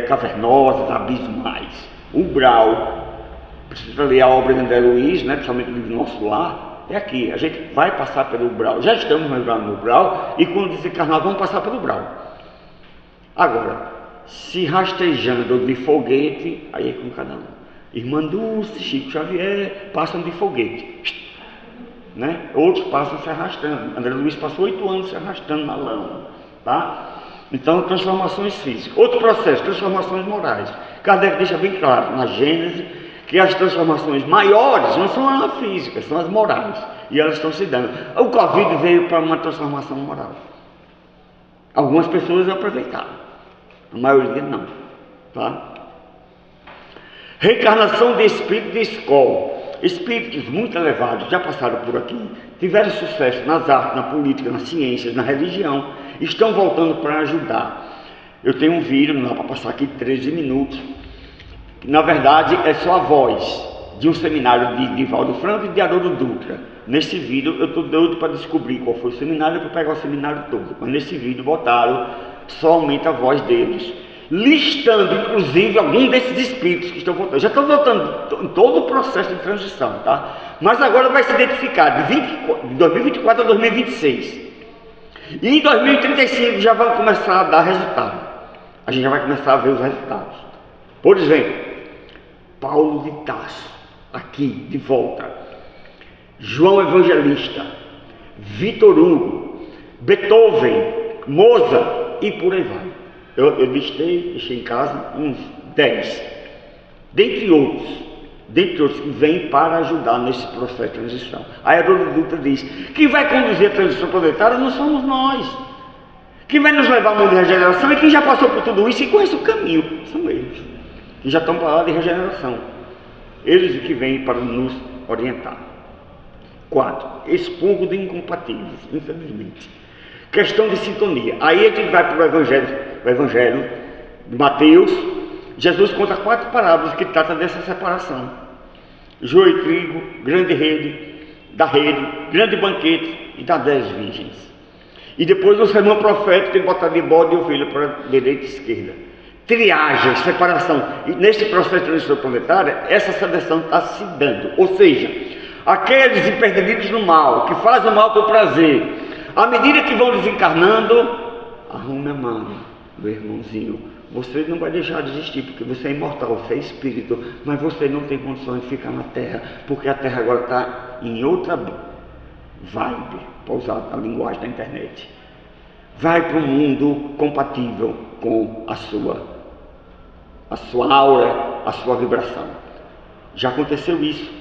cavernosas, abismais. O umbral, precisa ler a obra de André Luiz, né, principalmente o livro Nosso Lar, é aqui, a gente vai passar pelo umbral, já estamos no umbral, e quando desencarnar vamos passar pelo umbral. Agora, se rastejando de foguete, aí é com cada um. Irmã Dulce, Chico Xavier, passam de foguete, né? Outros passam se arrastando. André Luiz passou 8 anos se arrastando na lama, tá? Então, transformações físicas. Outro processo, transformações morais. Kardec deixa bem claro na Gênese que as transformações maiores não são as físicas, são as morais. E elas estão se dando. O Covid veio para uma transformação moral. Algumas pessoas aproveitaram. A maioria não, tá? Reencarnação de espírito de escola. Espíritos muito elevados já passaram por aqui, tiveram sucesso nas artes, na política, nas ciências, na religião, estão voltando para ajudar. Eu tenho um vídeo, não dá para passar aqui 13 minutos, que na verdade é só a voz, de um seminário de Divaldo Franco e de Haroldo Dutra. Nesse vídeo eu estou doido para descobrir qual foi o seminário, para pegar o seminário todo. Mas nesse vídeo botaram somente a voz deles, listando inclusive algum desses espíritos que estão voltando. Já estão voltando em todo o processo de transição, tá? Mas agora vai se identificar de 2024 a 2026. E em 2035 já vai começar a dar resultado. A gente já vai começar a ver os resultados. Por exemplo, Paulo de Tarso, aqui de volta. João Evangelista, Vitor Hugo, Beethoven, Mozart e por aí vai. Eu deixei em casa uns 10, dentre outros que vêm para ajudar nesse processo de transição. Aí a Haroldo Dutra diz: quem vai conduzir a transição planetária não somos nós. Quem vai nos levar ao mundo de regeneração é quem já passou por tudo isso e conhece o caminho. São eles, que já estão para lá de regeneração. Eles que vêm para nos orientar. 4. Expurgo de incompatíveis, infelizmente. Questão de sintonia. Aí a gente vai para o Evangelho de Mateus. Jesus conta 4 parábolas que tratam dessa separação: joio e trigo, grande rede, grande banquete e das 10 virgens. E depois no sermão profético ele bota de bode e ovelha para a direita e esquerda. Triagem, separação. E nesse processo de transição planetária, essa seleção está se dando. Ou seja, aqueles imperdidos no mal, que fazem o mal por prazer, à medida que vão desencarnando, arrume a mão, meu irmãozinho. Você não vai deixar de existir, porque você é imortal, você é espírito, mas você não tem condições de ficar na Terra, porque a Terra agora está em outra vibe, para usar a linguagem da internet. Vai para um mundo compatível com a sua aura, a sua vibração. Já aconteceu isso.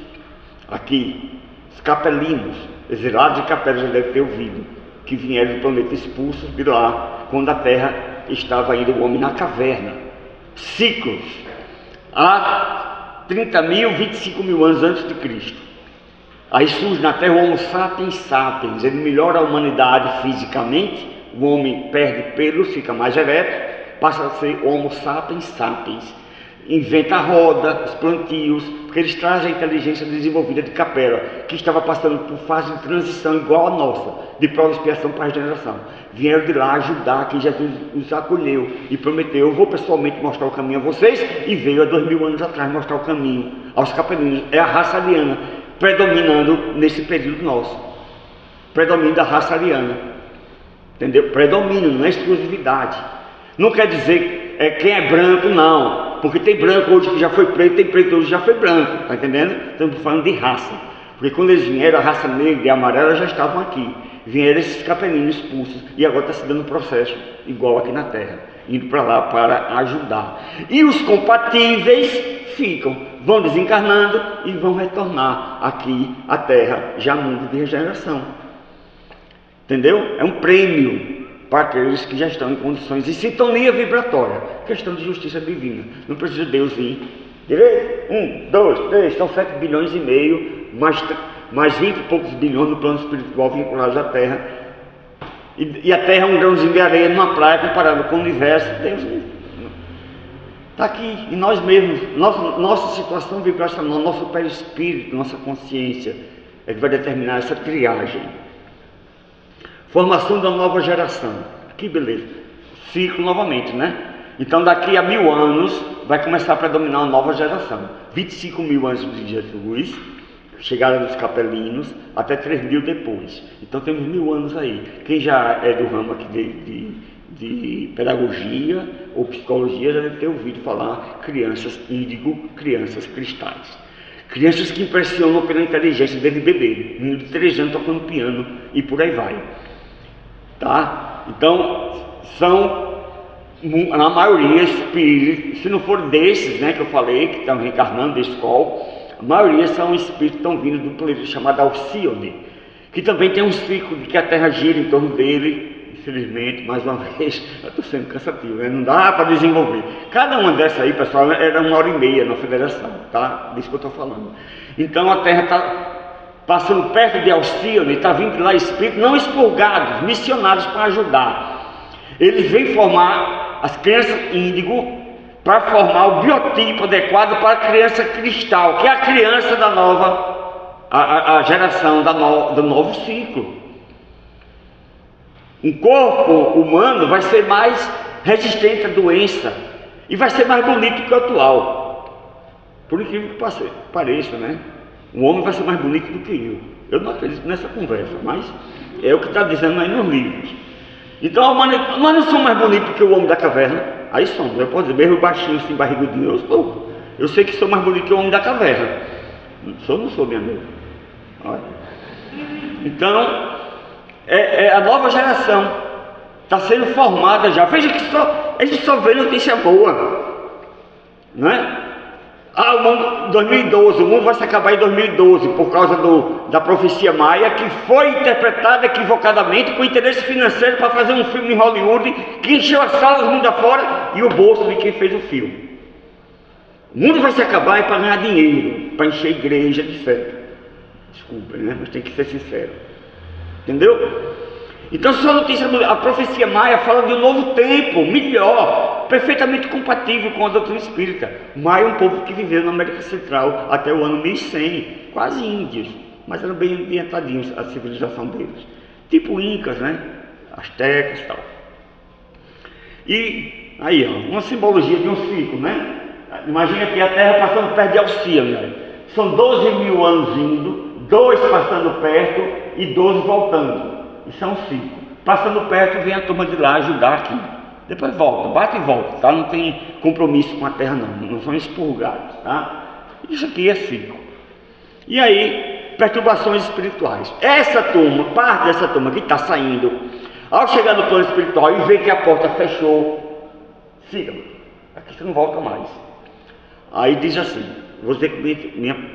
Aqui, os capelinos, exilados de Capela, já devem ter ouvido, que vieram do planeta expulsos de lá, quando a Terra estava ainda o homem na caverna. Ciclos. Há 30.000, 25.000 anos antes de Cristo. Aí surge na Terra o Homo sapiens sapiens. Ele melhora a humanidade fisicamente, o homem perde pelos, fica mais ereto, passa a ser Homo sapiens sapiens. Inventa a roda, os plantios, porque eles trazem a inteligência desenvolvida de Capela, que estava passando por fase de transição igual a nossa, de prova e expiação para a regeneração. Vieram de lá ajudar, que Jesus os acolheu e prometeu: eu vou pessoalmente mostrar o caminho a vocês, e veio há 2000 anos atrás mostrar o caminho aos capelinos. É a raça ariana predominando nesse período nosso. Predomínio da raça ariana. Entendeu? Predomínio, não é exclusividade. Não quer dizer quem é branco, não. Porque tem branco hoje que já foi preto, tem preto hoje que já foi branco. Está entendendo? Estamos falando de raça. Porque quando eles vieram, a raça negra e amarela já estavam aqui. Vieram esses capelinos expulsos. E agora está se dando um processo igual aqui na Terra. Indo para lá para ajudar. E os compatíveis ficam. Vão desencarnando e vão retornar aqui à Terra, já mundo de regeneração. Entendeu? É um prêmio para aqueles que já estão em condições de sintonia vibratória. Questão de justiça divina. Não precisa Deus vir direito. 1, 2, 3, são 7 bilhões e meio, mais 20 e poucos bilhões no plano espiritual vinculados à Terra. E a Terra é um grãozinho de areia numa praia comparado com o universo. Deus está aqui, e nós mesmos, nossa situação vibracional, nosso perispírito, nossa consciência, é que vai determinar essa triagem. Formação da nova geração. Que beleza. Ciclo novamente, né? Então daqui a 1000 anos vai começar a predominar uma nova geração. 25.000 antes de Jesus, chegada dos capelinos, até 3.000 depois. Então temos 1000 anos aí. Quem já é do ramo aqui de pedagogia ou psicologia já deve ter ouvido falar crianças índigo, crianças cristais. Crianças que impressionam pela inteligência desde bebê, menino de 3 anos tocando piano e por aí vai. Tá? Então, são, na maioria, espíritos, se não for desses, né, que eu falei, que estão reencarnando da escola, a maioria são espíritos que estão vindo de um planeta chamado Alcíone, que também tem um ciclo de que a Terra gira em torno dele. Infelizmente, mais uma vez, eu estou sendo cansativo, né? Não dá para desenvolver. Cada uma dessas aí, pessoal, era 1h30 na federação, tá? Disso que eu estou falando. Então a Terra está passando perto de Alcíone, está vindo lá espíritos não expurgados, missionários para ajudar. Eles vêm formar as crianças índigo, para formar o biotipo adequado para a criança cristal, que é a criança da nova, a geração do novo ciclo. Um corpo humano vai ser mais resistente à doença e vai ser mais bonito que o atual. Por incrível que pareça, né? O homem vai ser mais bonito do que eu. Eu não acredito nessa conversa, mas é o que está dizendo aí nos livros. Então, nós não somos mais bonitos que o homem da caverna. Aí somos, eu posso dizer, mesmo baixinho, assim, barrigudinho, eu sou. Eu sei que sou mais bonito que o homem da caverna. Não sou, minha amiga. Olha. Então, a nova geração está sendo formada já. Veja que a gente só vê notícia boa, não é? O mundo, 2012, o mundo vai se acabar em 2012 por causa da profecia maia, que foi interpretada equivocadamente com interesse financeiro para fazer um filme em Hollywood que encheu as salas mundo afora e o bolso de quem fez o filme. O mundo vai se acabar para ganhar dinheiro, para encher a igreja de fé. Desculpa, né? Mas tem que ser sincero. Entendeu? Então, só notícia, a profecia maia fala de um novo tempo, melhor, perfeitamente compatível com a doutrina espírita. Maia é um povo que viveu na América Central até o ano 1100, quase índios, mas eram bem ambientadinhos a civilização deles. Tipo incas, né? Astecas e tal. E aí, ó, uma simbologia de um ciclo, né? Imagina aqui a Terra passando perto de Alcíone. São 12 mil anos indo, 2 passando perto e 12 voltando. Isso é um ciclo. Passando perto, vem a turma de lá ajudar aqui. Depois volta, bate e volta, tá? Não tem compromisso com a terra, não são expurgados, tá? Isso aqui é ciclo. E aí, perturbações espirituais. Essa turma, parte dessa turma que está saindo, ao chegar no plano espiritual e ver que a porta fechou, siga, aqui você não volta mais. Aí diz assim, vou dizer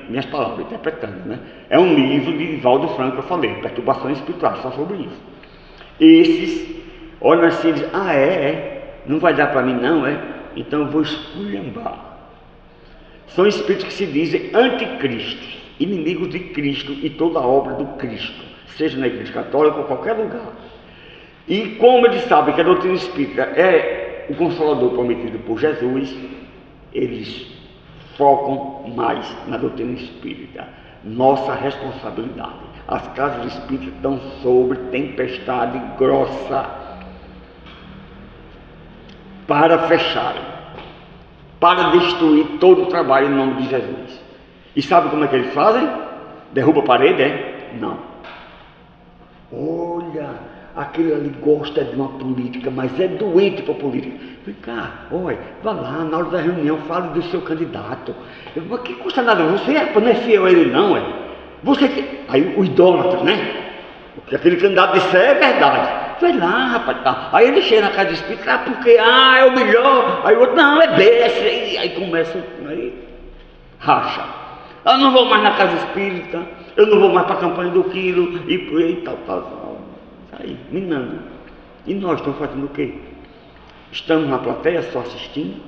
minhas palavras, interpretando, né? É um livro de Valdo Franco que eu falei, Perturbações Espirituais, só sobre isso. Esses olham assim e dizem, não vai dar para mim não, então eu vou esculhambar. São espíritos que se dizem anticristos, inimigos de Cristo e toda a obra do Cristo, seja na igreja católica ou qualquer lugar. E como eles sabem que a doutrina espírita é o Consolador prometido por Jesus, eles focam mais na doutrina espírita. Nossa responsabilidade. As casas espíritas estão sobre tempestade grossa para fecharem, para destruir todo o trabalho em nome de Jesus. E sabe como é que eles fazem? Derruba a parede, Não. Olha, aquele ali gosta de uma política, mas é doente para a política. Vem cá, vá lá, na hora da reunião, fale do seu candidato. Mas que custa nada, você não é fiel a ele não, Aí o idólatra, né? O que aquele candidato disser é verdade. Vai lá, rapaz, tá. Aí ele chega na casa espírita, porque, é o melhor. Aí o outro, não, é besta. Aí começa, racha. Eu não vou mais na casa espírita, eu não vou mais para a campanha do quilo, e tal. Aí, minando. E nós estamos fazendo o quê? Estamos na plateia só assistindo?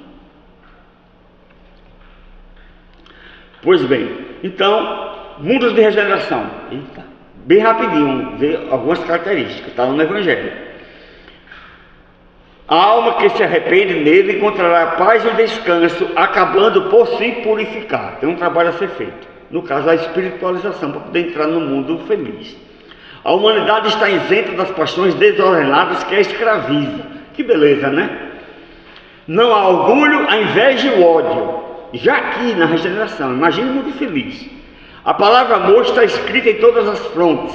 Pois bem, então, mundos de regeneração. Eita, bem rapidinho, ver algumas características, está no Evangelho. A alma que se arrepende nele encontrará paz e descanso, acabando por se purificar. Tem um trabalho a ser feito. No caso, a espiritualização, para poder entrar no mundo feliz. A humanidade está isenta das paixões desordenadas que a escraviza. Que beleza, né? Não há orgulho, a inveja e o ódio. Já aqui na regeneração, imagine o mundo feliz. A palavra amor está escrita em todas as frontes.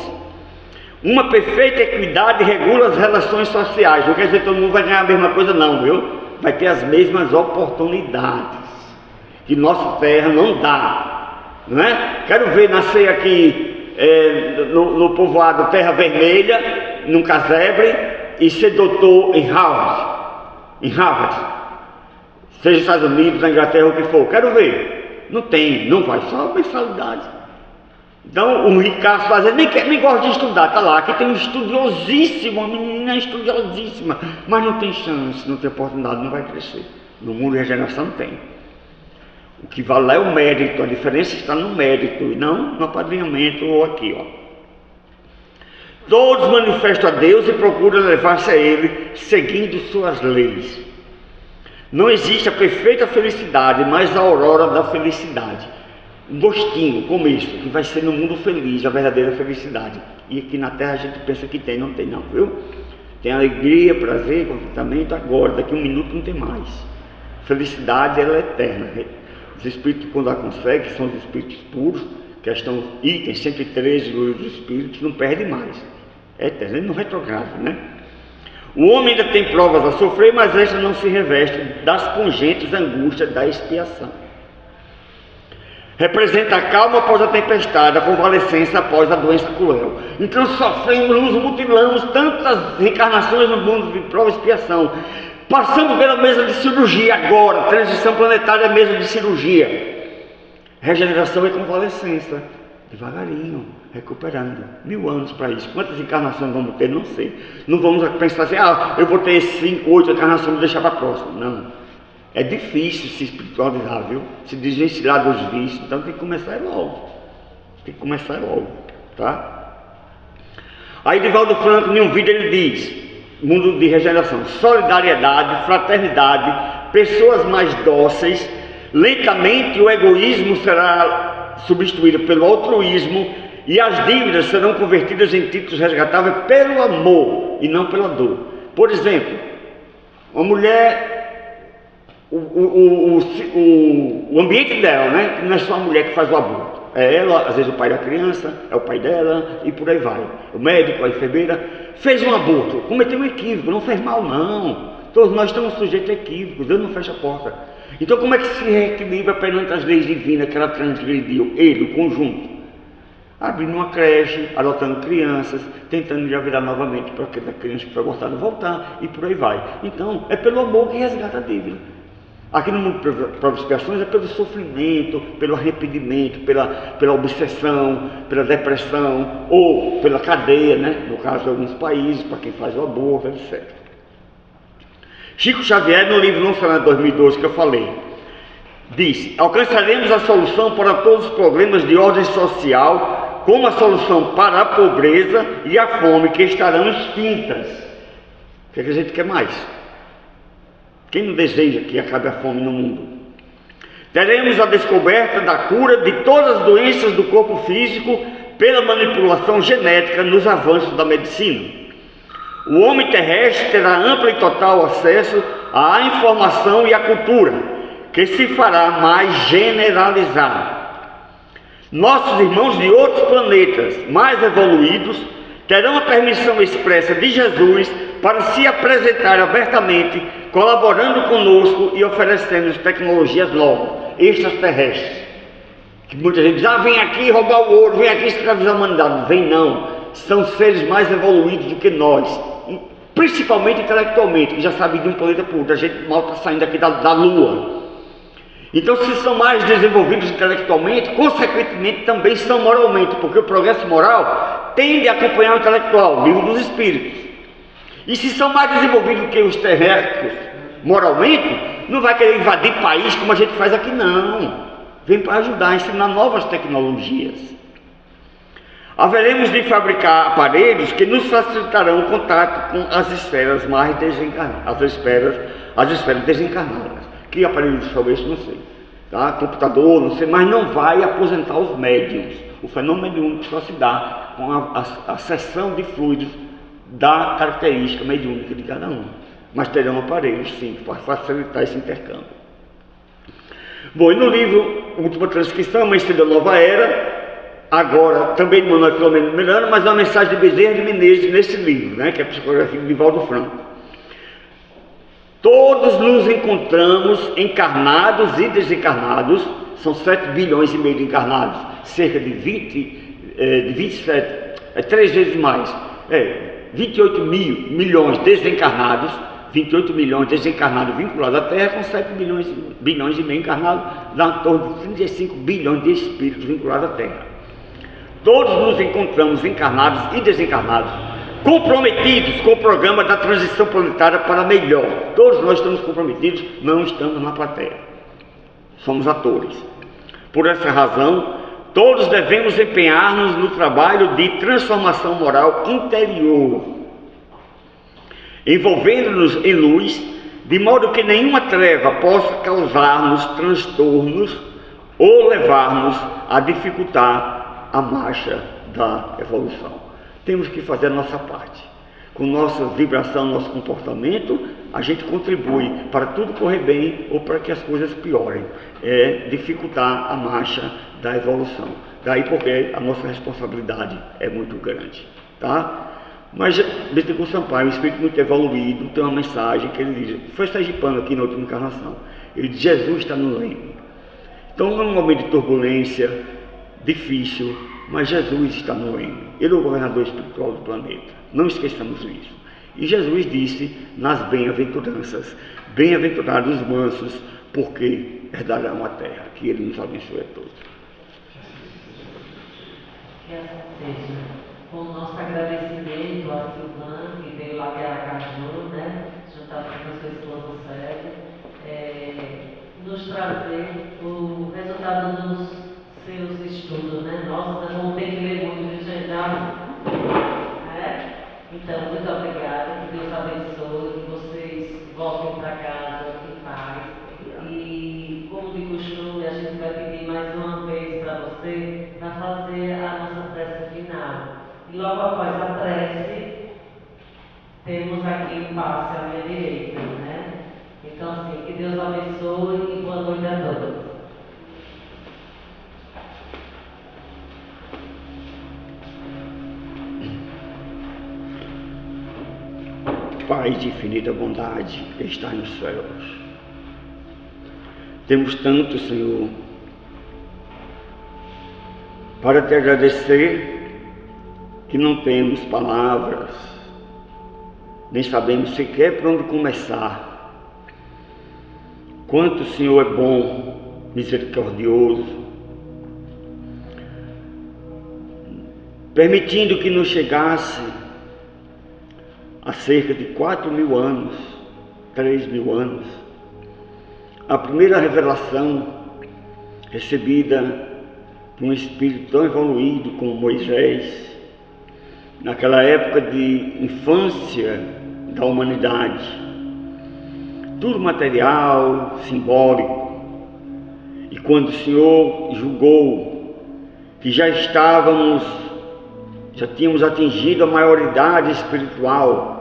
Uma perfeita equidade regula as relações sociais. Não quer dizer que todo mundo vai ganhar a mesma coisa não, viu? Vai ter as mesmas oportunidades. Que nossa terra não dá. Não é? Quero ver nascer aqui no povoado Terra Vermelha, num casebre, e ser doutor em Harvard, seja nos Estados Unidos, na Inglaterra, o que for. Quero ver. Não tem, não vai, só mensalidade. Então o ricaço às vezes nem gosta de estudar, tá lá, aqui tem um estudiosíssimo, uma menina estudiosíssima, mas não tem chance, não tem oportunidade, não vai crescer. No mundo de regeneração tem. O que vale lá é o mérito, a diferença está no mérito e não no apadrinhamento ou aqui, Todos manifestam a Deus e procuram levar-se a Ele, seguindo suas leis. Não existe a perfeita felicidade, mas a aurora da felicidade. Um gostinho, começo, que vai ser no mundo feliz, a verdadeira felicidade. E aqui na Terra a gente pensa que tem, não tem não, viu? Tem alegria, prazer, contentamento agora, daqui a um minuto não tem mais. Felicidade, ela é eterna. Os espíritos, quando a conseguem, são os espíritos puros, que estão itens 113 do livro dos espíritos, não perde mais. É eterno, ele não retrograda, né? O homem ainda tem provas a sofrer, mas esta não se reveste das pungentes angústias da expiação. Representa a calma após a tempestade, a convalescência após a doença cruel. Então sofremos, nos mutilamos tantas reencarnações no mundo de prova e expiação. Passamos pela mesa de cirurgia agora, transição planetária, mesa de cirurgia. Regeneração e convalescência, devagarinho, recuperando. 1000 anos para isso. Quantas encarnações vamos ter? Não sei. Não vamos pensar assim, eu vou ter 5, 8 encarnações, vou deixar para a próxima. Não. É difícil se espiritualizar, viu? Se desvencilhar dos vícios. Então tem que começar logo. Tem que começar logo, tá? Aí Divaldo Franco, em um vídeo, ele diz: mundo de regeneração, solidariedade, fraternidade, pessoas mais dóceis. Lentamente o egoísmo será substituído pelo altruísmo e as dívidas serão convertidas em títulos resgatáveis pelo amor e não pela dor. Por exemplo, uma mulher, o ambiente dela, né? Não é só a mulher que faz o aborto, é ela, às vezes o pai da criança, é o pai dela e por aí vai. O médico, a enfermeira, fez um aborto, cometeu um equívoco, não fez mal não. Todos nós estamos sujeitos a equívocos, Deus não fecha a porta. Então como é que se reequilibra perante as leis divinas que ela transgrediu? Ele, o conjunto. Abrindo uma creche, adotando crianças, tentando engravidar novamente para aquela criança que foi abortada voltar e por aí vai. Então é pelo amor que resgata a dívida. Aqui no mundo de provas e expiações é pelo sofrimento, pelo arrependimento, pela obsessão, pela depressão ou pela cadeia, né? No caso de alguns países, para quem faz o aborto, etc. Chico Xavier, no livro Não Será 2012 que eu falei, diz: alcançaremos a solução para todos os problemas de ordem social, como a solução para a pobreza e a fome, que estarão extintas. O que a gente quer mais? Quem não deseja que acabe a fome no mundo? Teremos a descoberta da cura de todas as doenças do corpo físico pela manipulação genética nos avanços da medicina. O homem terrestre terá amplo e total acesso à informação e à cultura, que se fará mais generalizado. Nossos irmãos de outros planetas mais evoluídos terão a permissão expressa de Jesus para se apresentar abertamente, colaborando conosco e oferecendo tecnologias novas, extraterrestres. Que muita gente diz: vem aqui roubar o ouro, vem aqui escravizar a humanidade. Não vem não, são seres mais evoluídos do que nós, principalmente intelectualmente, que já sabem de um planeta para outro. A gente mal está saindo aqui da Lua. Então, se são mais desenvolvidos intelectualmente, consequentemente também são moralmente, porque o progresso moral tende a acompanhar o intelectual, o livro dos espíritos. E se são mais desenvolvidos que os terrestres moralmente, não vai querer invadir país como a gente faz aqui, não. Vem para ajudar a ensinar novas tecnologias. Haveremos de fabricar aparelhos que nos facilitarão o contato com as esferas mais desencarnadas, as esferas desencarnadas. Que aparelho de esse? Não sei. Tá? Computador, não sei, mas não vai aposentar os médiums. O fenômeno mediúnico só se dá com a seção de fluidos da característica mediúnica de cada um. Mas terão aparelhos, sim, para facilitar esse intercâmbio. Bom, e no livro Última Transcrição, Amanhecer da Nova Era, agora também de Manuel Filomeno Miranda, mas é uma mensagem de Bezerra de Menezes nesse livro, né, que é a psicografia de Divaldo Franco. Todos nos encontramos encarnados e desencarnados, são 7 bilhões e meio de encarnados, cerca de 27, 3 vezes mais, 28 milhões desencarnados, 28 milhões desencarnados vinculados à Terra, com 7 bilhões e meio encarnados, dá em torno de 35 bilhões de espíritos vinculados à Terra. Todos nos encontramos encarnados e desencarnados, comprometidos com o programa da transição planetária para melhor. Todos nós estamos comprometidos, não estamos na plateia. Somos atores. Por essa razão, todos devemos empenhar-nos no trabalho de transformação moral interior, envolvendo-nos em luz, de modo que nenhuma treva possa causar-nos transtornos ou levar-nos a dificultar a marcha da evolução. Temos que fazer a nossa parte. Com nossa vibração, nosso comportamento, a gente contribui para tudo correr bem ou para que as coisas piorem. É dificultar a marcha da evolução. Daí porque a nossa responsabilidade é muito grande, tá? Mas Bittencourt Sampaio, um espírito muito evoluído, tem uma mensagem que ele diz, foi sergipano aqui na última encarnação, ele diz, Jesus está no leme. Então é um momento de turbulência, difícil, mas Jesus está no leme. Ele é o governador espiritual do planeta, não esqueçamos isso. E Jesus disse nas bem-aventuranças, bem-aventurados os mansos, porque herdarão a terra. Que Ele nos abençoe a todos. Que assim seja. Com o nosso agradecimento a Silvana, que veio lá de Aracaju, né, juntamente com a sua esposa Célia, nos trazer o resultado dos seus estudos, né? Nossa, vamos ter que ler muito, gente, já. Então, muito obrigada, que Deus abençoe, que vocês voltem para casa em paz. E, como de costume, a gente vai pedir mais uma vez para você, para fazer a nossa prece final. E logo após a prece, temos aqui um passe à minha direita, né? Então, assim, que Deus abençoe e boa noite a todos. Pai de infinita bondade que está nos céus, temos tanto, Senhor, para te agradecer, que não temos palavras, nem sabemos sequer por onde começar. Quanto o Senhor é bom, misericordioso, permitindo que nos chegasse há cerca de 4.000 anos, 3.000 anos, a primeira revelação recebida por um espírito tão evoluído como Moisés, naquela época de infância da humanidade, tudo material, simbólico. E quando o Senhor julgou que já tínhamos atingido a maioridade espiritual,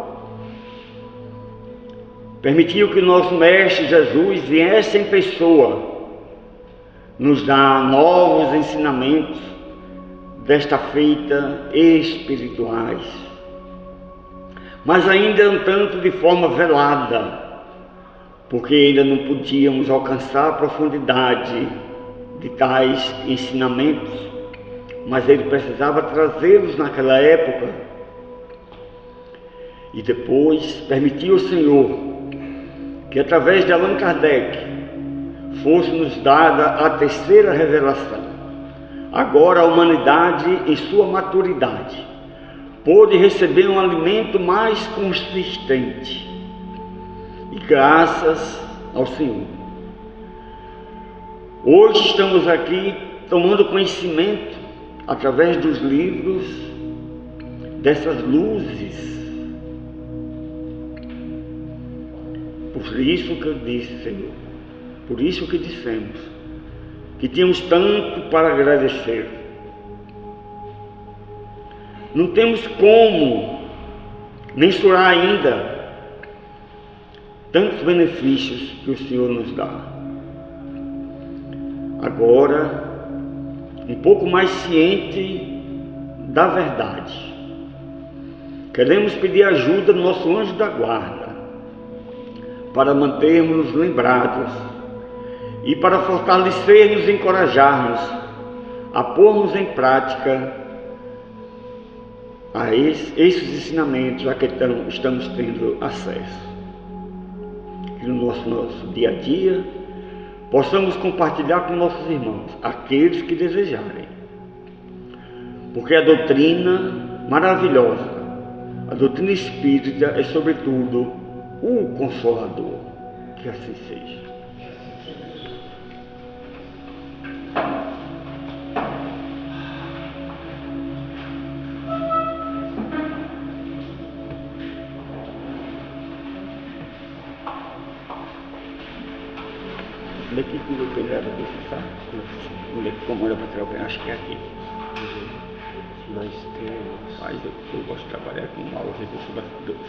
permitiu que o nosso Mestre Jesus viesse em pessoa nos dar novos ensinamentos desta feita espirituais, mas ainda um tanto de forma velada, porque ainda não podíamos alcançar a profundidade de tais ensinamentos, mas ele precisava trazê-los naquela época. E depois permitiu o Senhor que através de Allan Kardec fosse-nos dada a terceira revelação. Agora a humanidade, em sua maturidade, pôde receber um alimento mais consistente, e graças ao Senhor. Hoje estamos aqui tomando conhecimento, através dos livros, dessas luzes. Por isso que eu disse, Senhor, por isso que dissemos, que tínhamos tanto para agradecer. Não temos como mensurar ainda tantos benefícios que o Senhor nos dá. Agora, um pouco mais ciente da verdade, queremos pedir ajuda do nosso anjo da guarda, para mantermos lembrados e para fortalecer-nos e encorajar-nos a pormos em prática a esses ensinamentos a que estamos tendo acesso. Que no nosso dia a dia possamos compartilhar com nossos irmãos, aqueles que desejarem. Porque a doutrina maravilhosa, a doutrina espírita é sobretudo o Consolador. Que assim seja. Onde é que o Pedro era disso, sabe? Onde é que comanda para trabalhar? Acho que é aqui. Nós temos. Mas eu gosto de trabalhar com aulas, eu sou